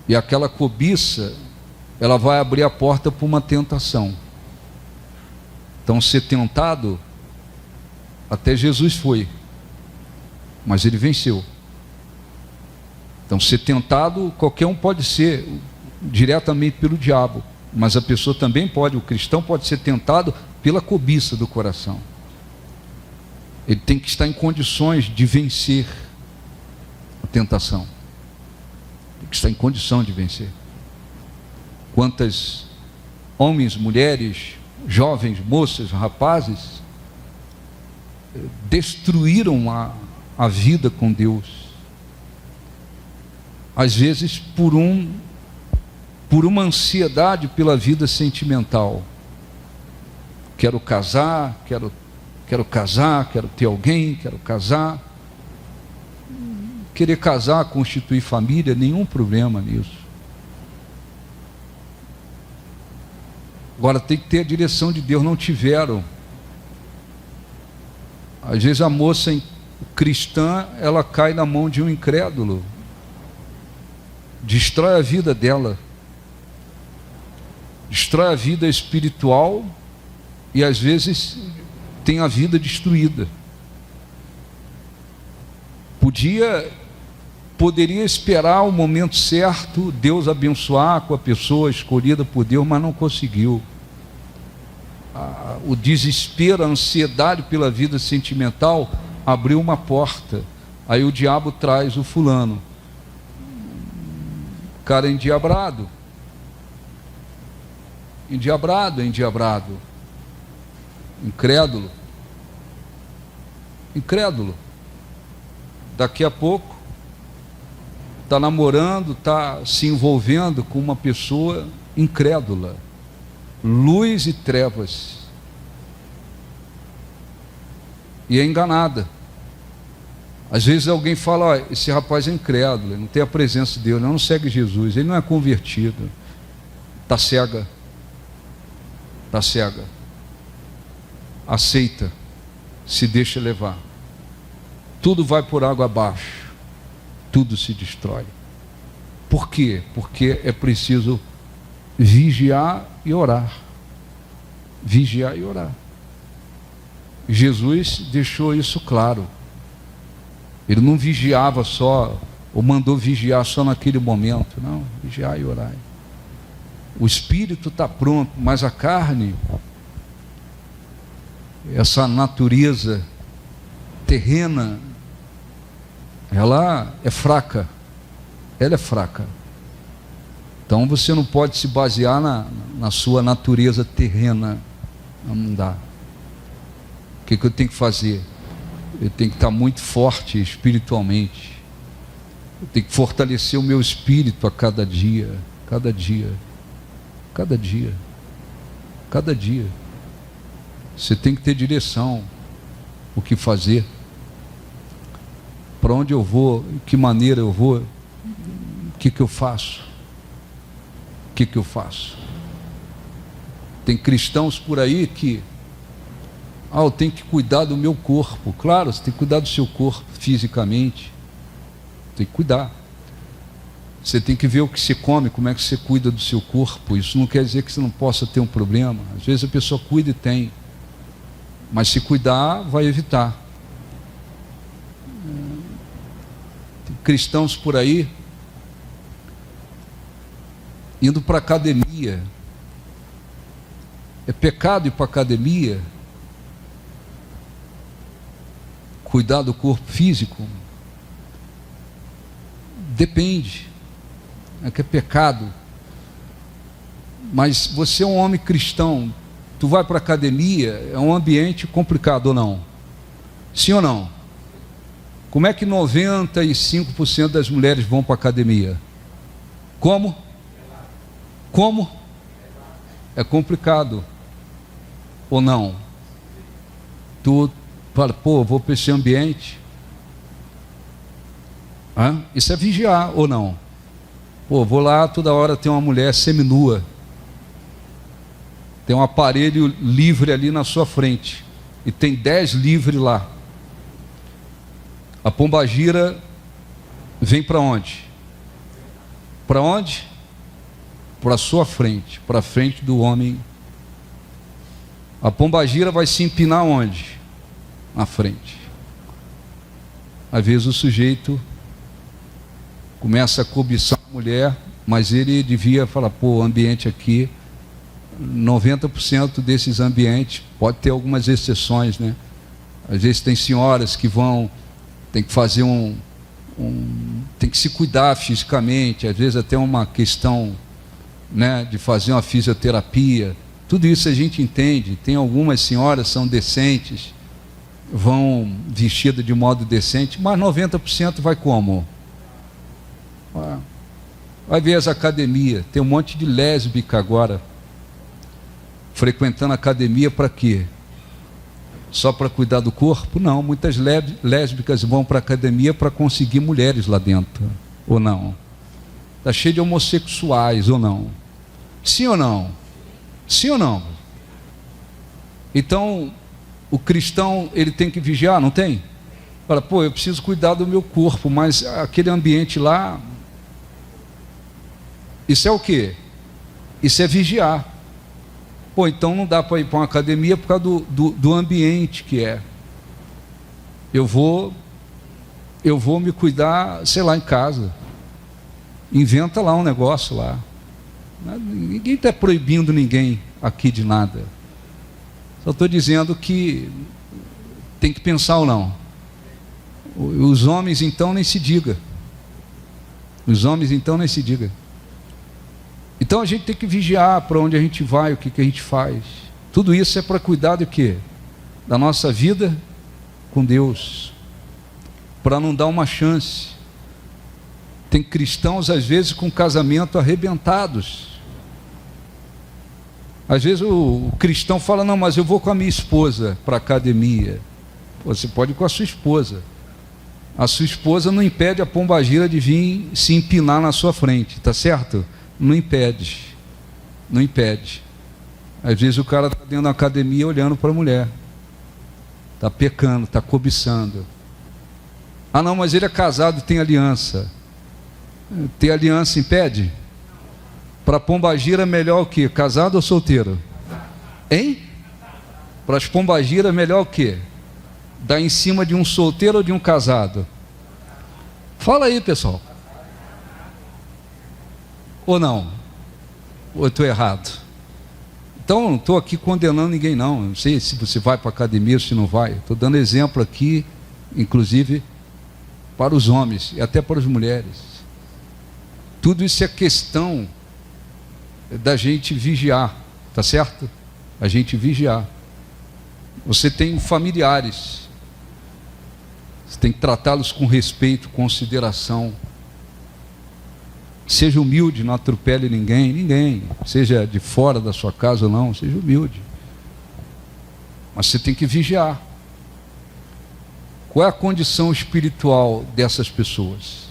E aquela cobiça, ela vai abrir a porta para uma tentação. Então, ser tentado, até Jesus foi, mas ele venceu. Então, ser tentado, qualquer um pode ser diretamente pelo diabo, mas a pessoa também pode, o cristão pode ser tentado pela cobiça do coração. Ele tem que estar em condições de vencer a tentação. Tem que estar em condição de vencer. Quantas homens, mulheres, jovens, moças, rapazes destruíram a vida com Deus, às vezes por uma ansiedade pela vida sentimental. Quero casar, quero casar, quero ter alguém, quero casar. Querer casar, constituir família, nenhum problema nisso. Agora tem que ter a direção de Deus, não tiveram. Às vezes a moça cristã, ela cai na mão de um incrédulo, destrói a vida dela, destrói a vida espiritual e às vezes tem a vida destruída. Poderia esperar o momento certo, Deus abençoar com a pessoa escolhida por Deus, mas não conseguiu. O desespero, a ansiedade pela vida sentimental abriu uma porta. Aí o diabo traz o fulano, cara endiabrado, incrédulo. Daqui a pouco está namorando, está se envolvendo com uma pessoa incrédula. Luz e trevas. E é enganada. Às vezes alguém fala, ó, esse rapaz é incrédulo, ele não tem a presença de Deus, ele não segue Jesus, ele não é convertido, está cega. Aceita, se deixa levar. Tudo vai por água abaixo, tudo se destrói. Por quê? Porque é preciso vigiar e orar. Vigiar e orar. Jesus deixou isso claro. Ele não vigiava só, ou mandou vigiar só naquele momento. Não, vigiar e orar. O espírito está pronto, mas a carne, essa natureza terrena, ela é fraca. Ela é fraca. Então você não pode se basear na sua natureza terrena. Não dá. O que eu tenho que fazer? Eu tenho que estar muito forte espiritualmente. Eu tenho que fortalecer o meu espírito a cada dia. Cada dia. Cada dia. Cada dia. Você tem que ter direção. O que fazer? Para onde eu vou? De que maneira eu vou? O que eu faço? O que eu faço? Tem cristãos por aí que eu tenho que cuidar do meu corpo. Claro, você tem que cuidar do seu corpo fisicamente. Tem que cuidar. Você tem que ver o que você come, como é que você cuida do seu corpo. Isso não quer dizer que você não possa ter um problema. Às vezes a pessoa cuida e tem. Mas se cuidar, vai evitar. Tem cristãos por aí indo para a academia. É pecado ir para a academia? Cuidar do corpo físico? Depende. É que é pecado. Mas você é um homem cristão, tu vai para a academia, é um ambiente complicado ou não? Sim ou não? Como é que 95% das mulheres vão para a academia? Como? Como? É complicado ou não? Tu fala, vou para esse ambiente. Isso é vigiar ou não? Vou lá, toda hora tem uma mulher seminua. Tem um aparelho livre ali na sua frente. E tem 10 livres lá. A pombagira vem para onde? Para onde? Para a sua frente, para a frente do homem. A pombagira vai se empinar onde? Na frente. Às vezes o sujeito começa a cobiçar a mulher, mas ele devia falar, o ambiente aqui, 90% desses ambientes, pode ter algumas exceções, né? Às vezes tem senhoras que tem que fazer tem que se cuidar fisicamente, às vezes até uma questão, né, de fazer uma fisioterapia. Tudo isso a gente entende. Tem algumas senhoras que são decentes, vão vestidas de modo decente, mas 90% vai como? Vai ver as academias, tem um monte de lésbica agora frequentando a academia para quê? Só para cuidar do corpo? Não, muitas lésbicas vão para a academia para conseguir mulheres lá dentro, ou não? Está cheio de homossexuais, ou não? Sim ou não? Sim ou não? Então, o cristão, ele tem que vigiar, não tem? Fala, eu preciso cuidar do meu corpo, mas aquele ambiente lá, isso é o quê? Isso é vigiar. Então não dá para ir para uma academia por causa do ambiente que é. Eu vou me cuidar, sei lá, em casa. Inventa lá um negócio lá. Ninguém está proibindo ninguém aqui de nada. Só estou dizendo que tem que pensar ou não. Os homens então nem se diga. Os homens então nem se diga. Então a gente tem que vigiar para onde a gente vai, o que a gente faz. Tudo isso é para cuidar do quê? Da nossa vida com Deus. Para não dar uma chance. Tem cristãos às vezes com casamento arrebentados. Às vezes o cristão fala, não, mas eu vou com a minha esposa para a academia. Você pode ir com a sua esposa. A sua esposa não impede a pombagira de vir se empinar na sua frente, tá certo? Não impede. Não impede. Às vezes o cara está dentro da academia olhando para a mulher. Está pecando, está cobiçando. Não, mas ele é casado e tem aliança. Ter aliança impede? Para pombagira é melhor o quê? Casado ou solteiro? Hein? Para as pombagiras é melhor o quê? Dar em cima de um solteiro ou de um casado? Fala aí, pessoal. Ou não? Ou eu estou errado? Então, não estou aqui condenando ninguém, não. Não sei se você vai para a academia ou se não vai. Estou dando exemplo aqui, inclusive, para os homens e até para as mulheres. Tudo isso é questão da gente vigiar, tá certo? A gente vigiar. Você tem familiares, você tem que tratá-los com respeito, consideração. Seja humilde, não atropele ninguém, seja de fora da sua casa ou não, seja humilde. Mas você tem que vigiar. Qual é a condição espiritual dessas pessoas?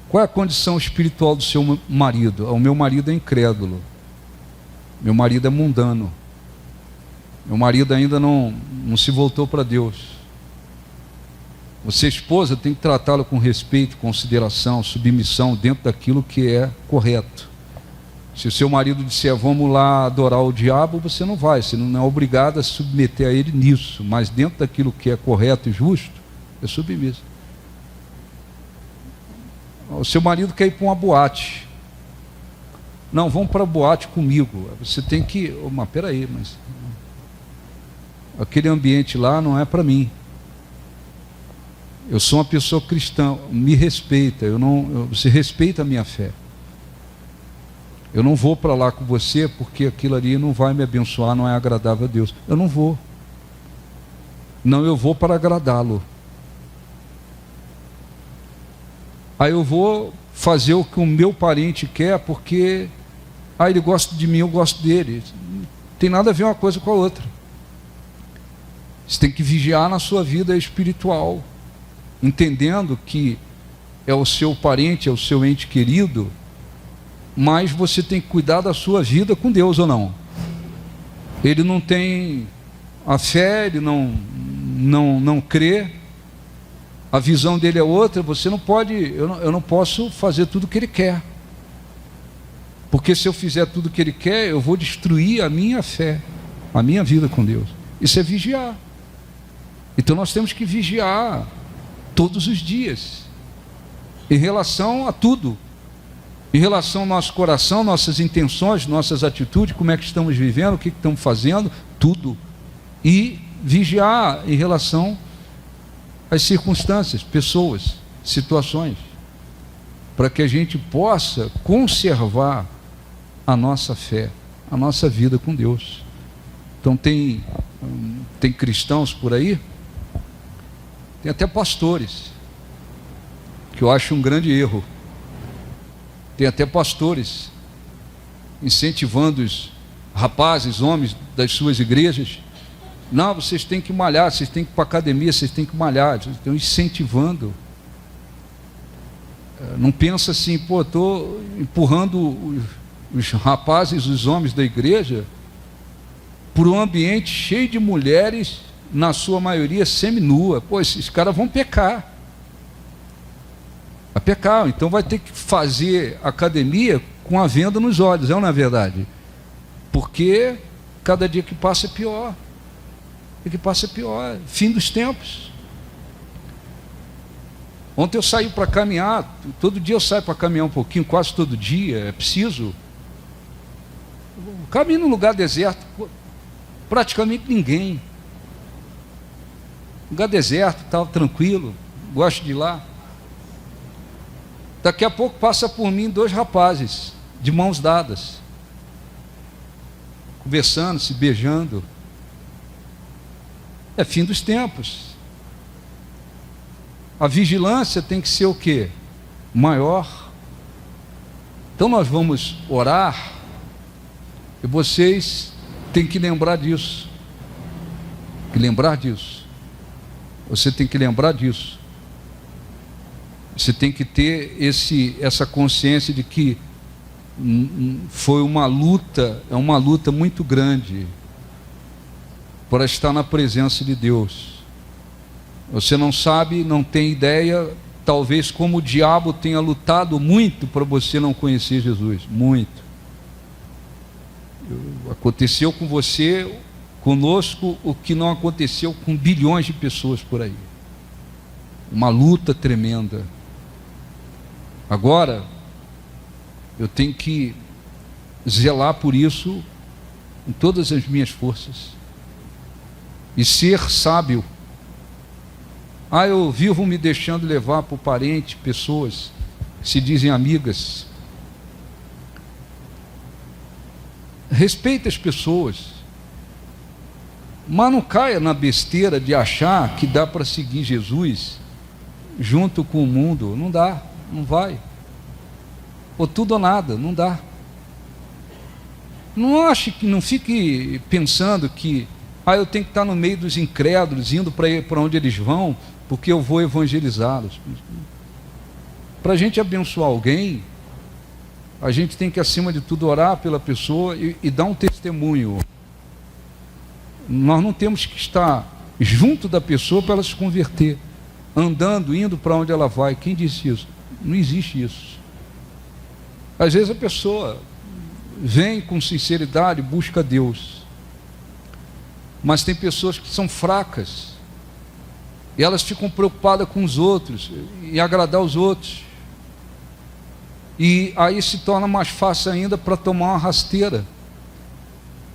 Qual é a condição espiritual do seu marido? O meu marido é incrédulo. Meu marido é mundano. Meu marido ainda não se voltou para Deus. Você, esposa, tem que tratá-lo com respeito, consideração, submissão dentro daquilo que é correto. Se o seu marido disser, vamos lá adorar o diabo, você não vai, você não é obrigado a se submeter a ele nisso, mas dentro daquilo que é correto e justo, é submisso. O seu marido quer ir para uma boate. Não, vamos para a boate comigo. Você tem que, mas peraí, mas aquele ambiente lá não é para mim. Eu sou uma pessoa cristã, me respeita, você respeita a minha fé. Eu não vou para lá com você porque aquilo ali não vai me abençoar, não é agradável a Deus. Eu não vou. Não, eu vou para agradá-lo. Aí eu vou fazer o que o meu parente quer porque ele gosta de mim, eu gosto dele. Não tem nada a ver uma coisa com a outra. Você tem que vigiar na sua vida espiritual, entendendo que é o seu parente, é o seu ente querido, mas você tem que cuidar da sua vida com Deus ou não. Ele não tem a fé, ele não crê, a visão dele é outra, você não pode, eu não posso fazer tudo o que ele quer, porque se eu fizer tudo o que ele quer, eu vou destruir a minha fé, a minha vida com Deus. Isso é vigiar. Então nós temos que vigiar todos os dias, em relação a tudo, em relação ao nosso coração, nossas intenções, nossas atitudes, como é que estamos vivendo, o que estamos fazendo, tudo. E vigiar em relação às circunstâncias, pessoas, situações, para que a gente possa conservar a nossa fé, a nossa vida com Deus. Então tem cristãos por aí, tem até pastores, que eu acho um grande erro. Tem até pastores incentivando os rapazes, homens das suas igrejas. Não, vocês têm que malhar, vocês têm que ir para a academia, vocês têm que malhar. Estão incentivando. Não pensa assim, estou empurrando os rapazes, os homens da igreja por um ambiente cheio de mulheres, na sua maioria seminua. Esses caras vão pecar. Vai pecar, então vai ter que fazer academia com a venda nos olhos, não é verdade? Porque cada dia que passa é pior. O que passa é pior, fim dos tempos. Ontem eu saí para caminhar, todo dia eu saio para caminhar um pouquinho, quase todo dia, é preciso. Caminho num lugar deserto, praticamente ninguém. Lugar deserto, estava tranquilo, gosto de ir lá. Daqui a pouco passa por mim 2 rapazes, de mãos dadas, conversando, se beijando. É fim dos tempos. A vigilância tem que ser o quê? Maior. Então nós vamos orar, e vocês têm que lembrar disso. Você tem que lembrar disso. Você tem que ter essa consciência de que foi uma luta, é uma luta muito grande para estar na presença de Deus. Você não sabe, não tem ideia, talvez como o diabo tenha lutado muito para você não conhecer Jesus, muito. Aconteceu com você, conosco, o que não aconteceu com bilhões de pessoas por aí. Uma luta tremenda. Agora, eu tenho que zelar por isso com todas as minhas forças e ser sábio Eu vivo me deixando levar por parente, pessoas que se dizem amigas. Respeita as pessoas, mas não caia na besteira de achar que dá para seguir Jesus junto com o mundo. Não dá, não vai. Ou tudo ou nada, não dá. Não fique pensando que eu tenho que estar no meio dos incrédulos, indo para onde eles vão, porque eu vou evangelizá-los. Para a gente abençoar alguém, a gente tem que, acima de tudo, orar pela pessoa e dar um testemunho. Nós não temos que estar junto da pessoa para ela se converter, andando, indo para onde ela vai. Quem disse isso? Não existe isso. Às vezes a pessoa vem com sinceridade, busca Deus, mas tem pessoas que são fracas e elas ficam preocupadas com os outros, em agradar os outros, e aí se torna mais fácil ainda para tomar uma rasteira,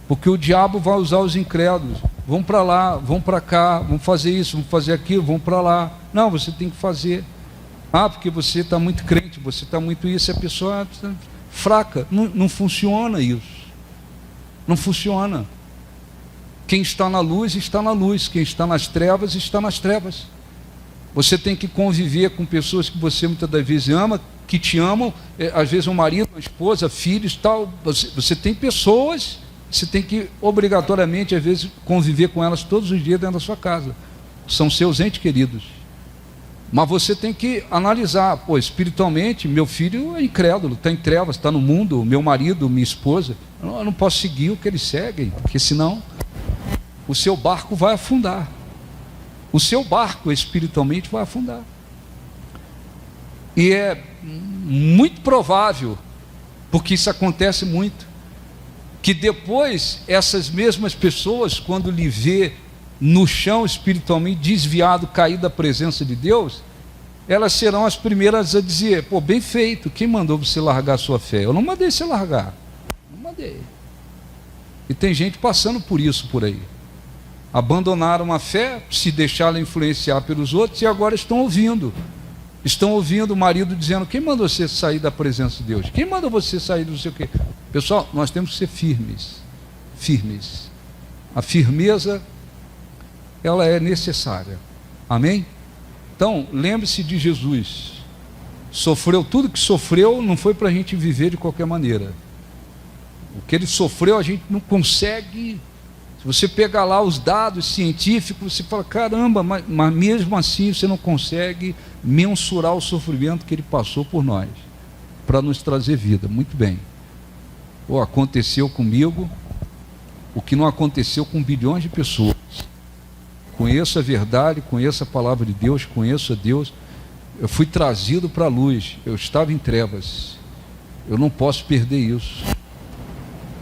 porque o diabo vai usar os incrédulos. Vão para lá, vão para cá, vão fazer isso, vão fazer aquilo, vão para lá. Não, você tem que fazer. Porque você está muito crente, você está muito isso. A pessoa é fraca. Não funciona isso. Não funciona. Quem está na luz, está na luz. Quem está nas trevas, está nas trevas. Você tem que conviver com pessoas que você muitas das vezes ama, que te amam, às vezes um marido, uma esposa, filhos, tal. Você tem pessoas, você tem que obrigatoriamente, às vezes, conviver com elas todos os dias dentro da sua casa. São seus entes queridos. Mas você tem que analisar, espiritualmente, meu filho é incrédulo, está em trevas, está no mundo, meu marido, minha esposa, eu não posso seguir o que eles seguem, porque senão o seu barco vai afundar. O seu barco espiritualmente vai afundar. E é muito provável, porque isso acontece muito, que depois essas mesmas pessoas, quando lhe vê no chão espiritualmente desviado, caído da presença de Deus, elas serão as primeiras a dizer: bem feito, quem mandou você largar a sua fé? Eu não mandei você largar, não mandei. E tem gente passando por isso por aí. Abandonaram a fé, se deixaram influenciar pelos outros, e agora estão ouvindo o marido dizendo: quem mandou você sair da presença de Deus? Quem mandou você sair do sei o quê? Pessoal, nós temos que ser firmes. A firmeza, ela é necessária. Amém? Então, lembre-se de Jesus. Sofreu tudo que sofreu, não foi para a gente viver de qualquer maneira. O que ele sofreu, a gente não consegue. Se você pegar lá os dados científicos, você fala: caramba, mas mesmo assim você não consegue mensurar o sofrimento que ele passou por nós, para nos trazer vida. Muito bem. Aconteceu comigo o que não aconteceu com bilhões de pessoas. Conheço a verdade, conheço a palavra de Deus, conheço a Deus. Eu fui trazido para a luz, eu estava em trevas. Eu não posso perder isso.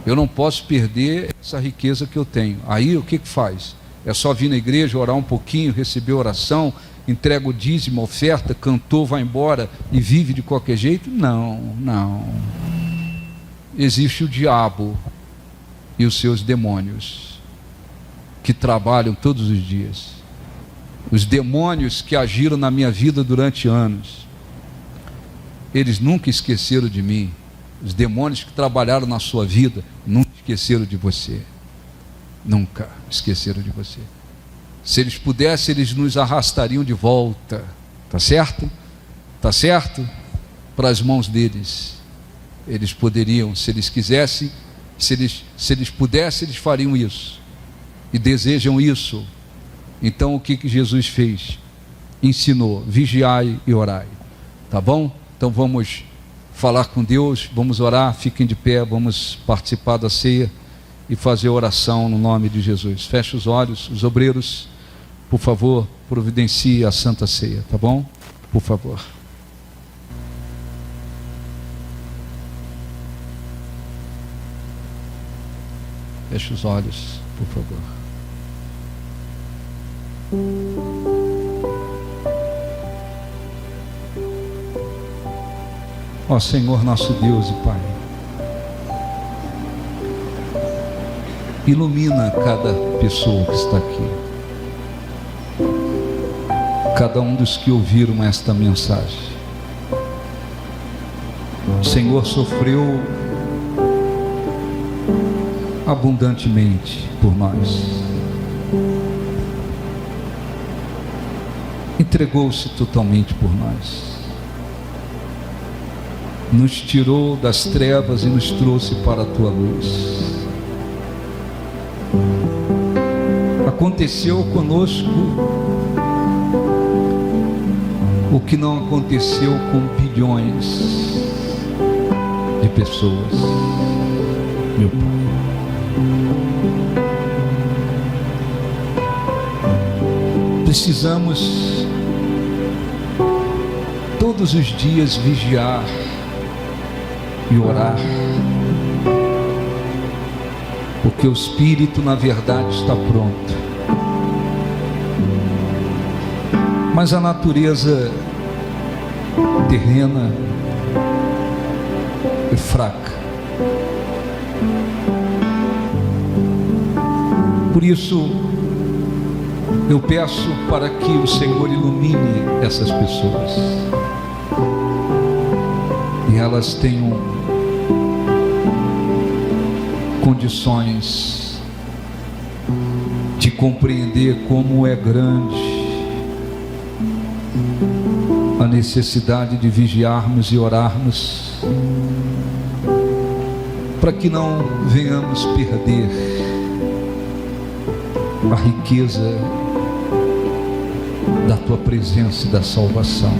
Eu não posso perder essa riqueza que eu tenho. Aí o que faz? É só vir na igreja, orar um pouquinho, receber oração, entrega o dízimo, oferta, cantou, vai embora e vive de qualquer jeito? Não. Existe o diabo e os seus demônios que trabalham todos os dias. Os demônios que agiram na minha vida durante anos, eles nunca esqueceram de mim. Os demônios que trabalharam na sua vida nunca esqueceram de você. Nunca esqueceram de você. Se eles pudessem, eles nos arrastariam de volta. Tá certo? Tá certo? Para as mãos deles. Eles poderiam, se eles quisessem, se eles pudessem, eles fariam isso. E desejam isso. Então o que Jesus fez? Ensinou: vigiai e orai. Tá bom? Então vamos falar com Deus, vamos orar, fiquem de pé, vamos participar da ceia e fazer oração no nome de Jesus. Feche os olhos, os obreiros, por favor, providencie a Santa Ceia, tá bom? Por favor. Feche os olhos, por favor. Ó Senhor nosso Deus e Pai, ilumina cada pessoa que está aqui, cada um dos que ouviram esta mensagem. O Senhor sofreu abundantemente por nós. Entregou-se totalmente por nós. Nos tirou das trevas e nos trouxe para a tua luz. Aconteceu conosco o que não aconteceu com bilhões de pessoas, meu Pai. Precisamos todos os dias vigiar e orar, porque o Espírito na verdade está pronto, mas a natureza terrena é fraca. Por isso eu peço para que o Senhor ilumine essas pessoas e elas tenham condições de compreender como é grande a necessidade de vigiarmos e orarmos, para que não venhamos perder a riqueza da tua presença e da salvação.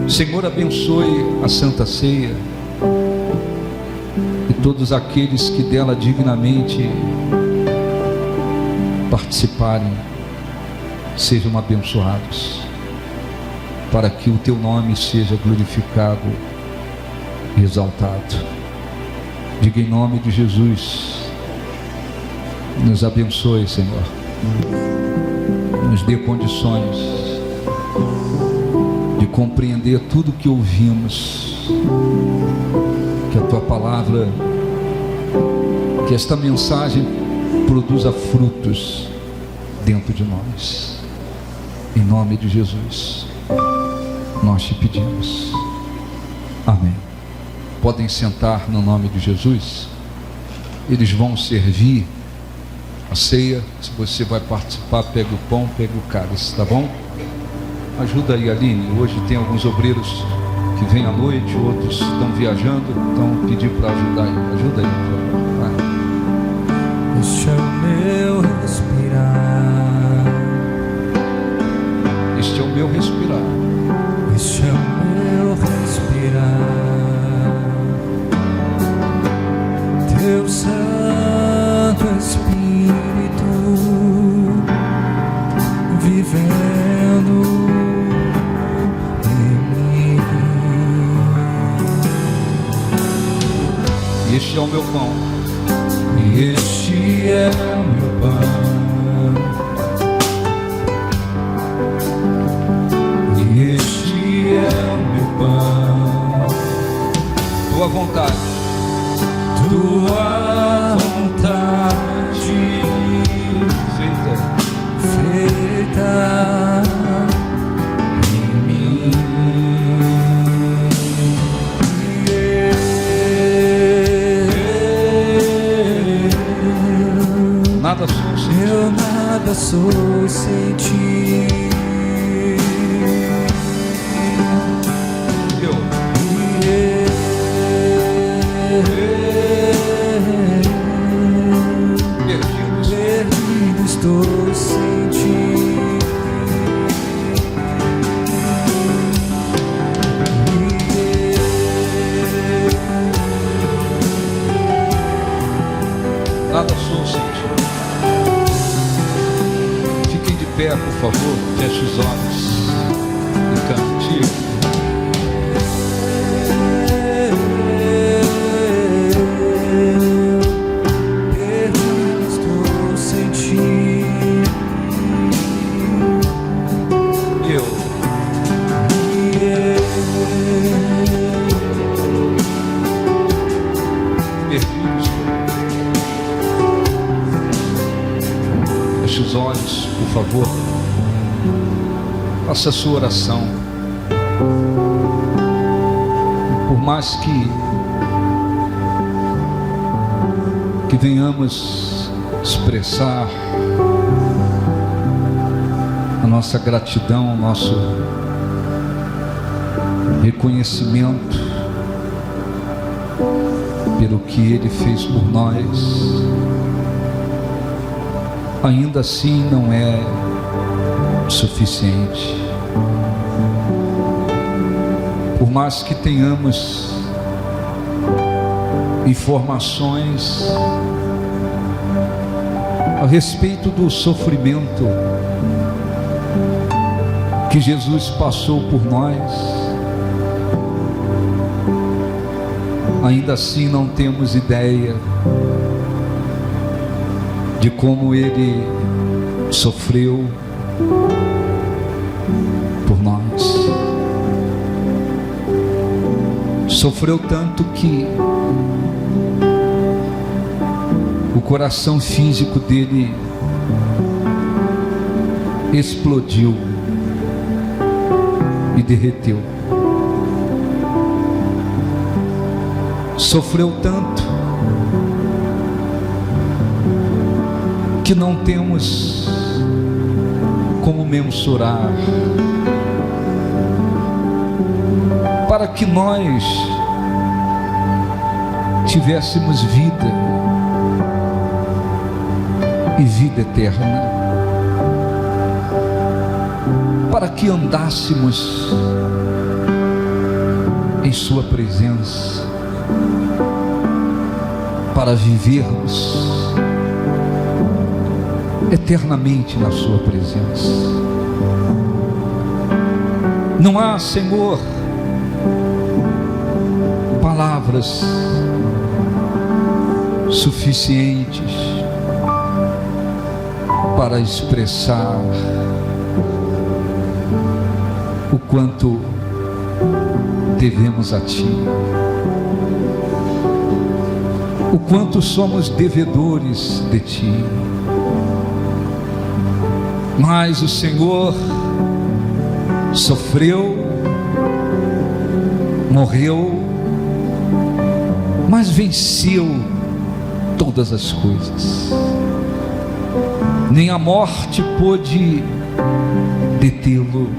Senhor, abençoe a Santa Ceia e todos aqueles que dela dignamente participarem sejam abençoados, para que o teu nome seja glorificado e exaltado. Diga em nome de Jesus, nos abençoe, Senhor, nos dê condições de compreender tudo o que ouvimos, que a tua palavra, que esta mensagem produza frutos dentro de nós. Em nome de Jesus nós te pedimos, amém. Podem sentar no nome de Jesus. Eles vão servir a ceia. Se você vai participar, pega o pão, pega o cálice, tá bom? Ajuda aí, Aline. Hoje tem alguns obreiros que vêm à noite, outros estão viajando, então pedir para ajudar aí. Ajuda aí, por favor. Vai. Este é o meu respirar. Este é o meu respirar. Este é o meu respirar. Teu Santo Espírito vivendo em mim. Este é o meu pão. E este é o meu pão. E este é o meu pão. Tua vontade. Tua vontade feita em mim. Nada sou sem Eu nada sou sem ti. eu. Perdido estou sem ti. Nada sou sem ti. Fiquem de pé, por favor. Feche os olhos e cante. Perdido estou sem ti. Eu. Perdido estou. Feche os olhos, por favor. Faça a sua oração. Por mais que venhamos expressar a nossa gratidão, o nosso reconhecimento pelo que Ele fez por nós, ainda assim não é suficiente. Por mais que tenhamos informações a respeito do sofrimento que Jesus passou por nós, ainda assim não temos ideia de como Ele sofreu por nós. Sofreu tanto que o coração físico dele explodiu e derreteu. Sofreu tanto que não temos como mensurar, para que nós tivéssemos vida e vida eterna, para que andássemos em sua presença, para vivermos eternamente na sua presença. Não há, Senhor, palavras suficientes para expressar o quanto devemos a Ti, o quanto somos devedores de Ti. Mas o Senhor sofreu, morreu, mas venceu todas as coisas. Nem a morte pôde detê-lo.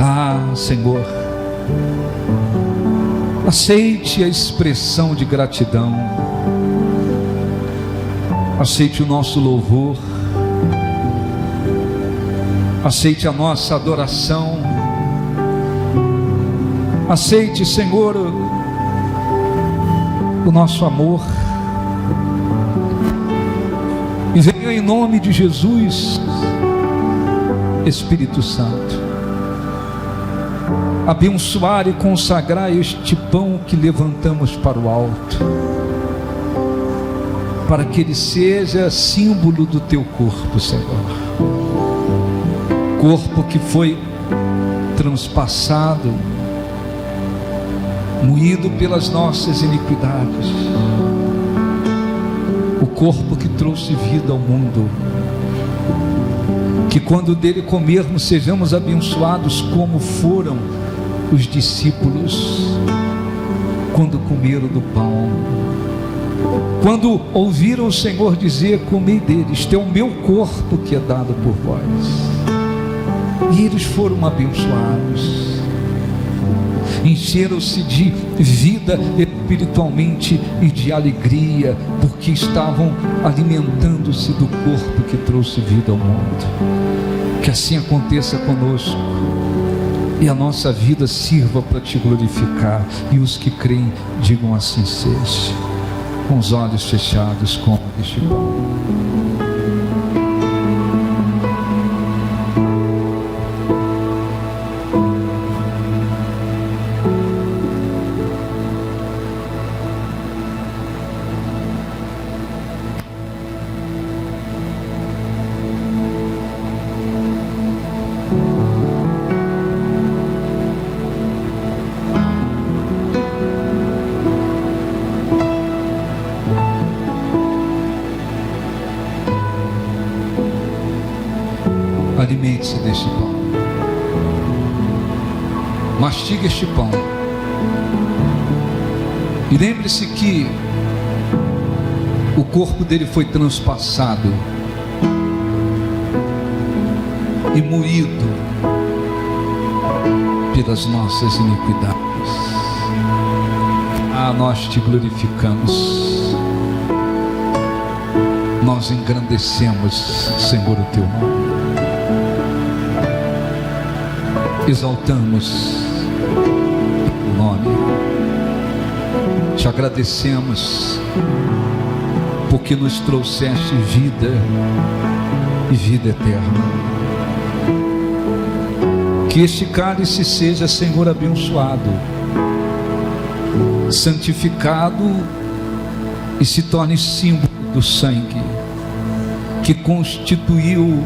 Ah, Senhor, aceite a expressão de gratidão, aceite o nosso louvor, aceite a nossa adoração, aceite, Senhor, o nosso amor, e venha em nome de Jesus, Espírito Santo, abençoar e consagrar este pão que levantamos para o alto, para que ele seja símbolo do teu corpo, Senhor. Corpo que foi transpassado, moído pelas nossas iniquidades, o corpo que trouxe vida ao mundo, que quando dele comermos sejamos abençoados como foram os discípulos quando comeram do pão, quando ouviram o Senhor dizer: comei dele, este é o meu corpo que é dado por vós. E eles foram abençoados, encheram-se de vida espiritualmente e de alegria, porque estavam alimentando-se do corpo que trouxe vida ao mundo. Que assim aconteça conosco, e a nossa vida sirva para te glorificar, e os que creem digam: assim seja. Com os olhos fechados, como este pão. alimente-se deste pão. Mastigue este pão. E lembre-se que o corpo dele foi transpassado e moído pelas nossas iniquidades. Ah, nós te glorificamos. Nós engrandecemos, Senhor, o teu nome. Exaltamos o nome. Te agradecemos porque nos trouxeste vida e vida eterna. Que este cálice seja, Senhor, abençoado, santificado e se torne símbolo do sangue que constituiu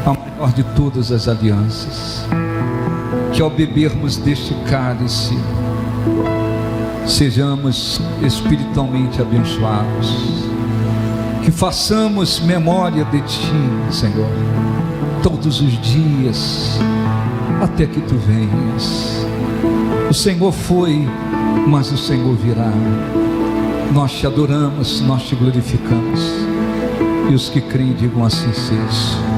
a maior de todas as alianças. Que ao bebermos deste cálice sejamos espiritualmente abençoados, que façamos memória de Ti, Senhor, todos os dias, até que Tu venhas. O Senhor foi, mas o Senhor virá. Nós Te adoramos, nós Te glorificamos, e os que creem digam assim seja.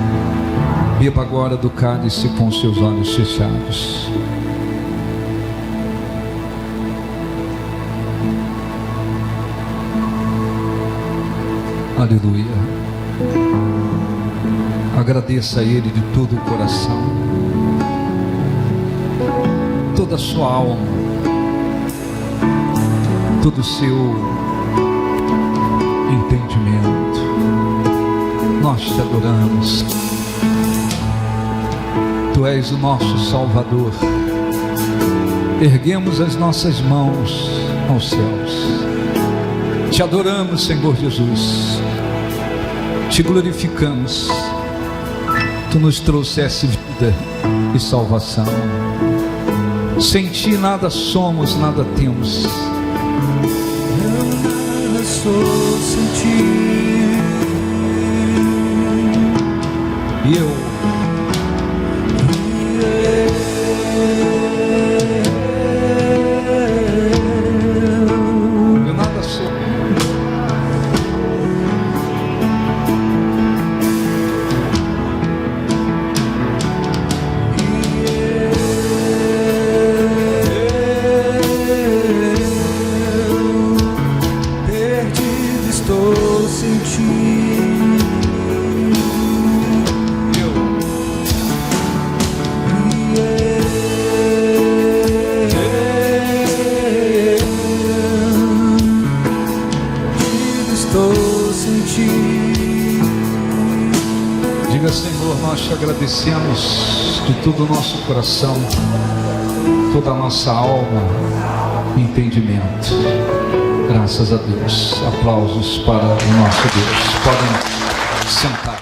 Beba agora do cálice com seus olhos fechados. Aleluia. Agradeça a Ele de todo o coração, toda a sua alma, todo o seu entendimento. Nós Te adoramos. Tu és o nosso Salvador. Erguemos as nossas mãos aos céus. Te adoramos, Senhor Jesus. Te glorificamos. Tu nos trouxeste vida e salvação. Sem Ti nada somos, nada temos. Eu nada sou sem Ti. E eu nada sou. Perdido estou sem Ti. Diga, Senhor, nós Te agradecemos de todo o nosso coração, toda a nossa alma e entendimento. Graças a Deus. Aplausos para o nosso Deus. Podem sentar.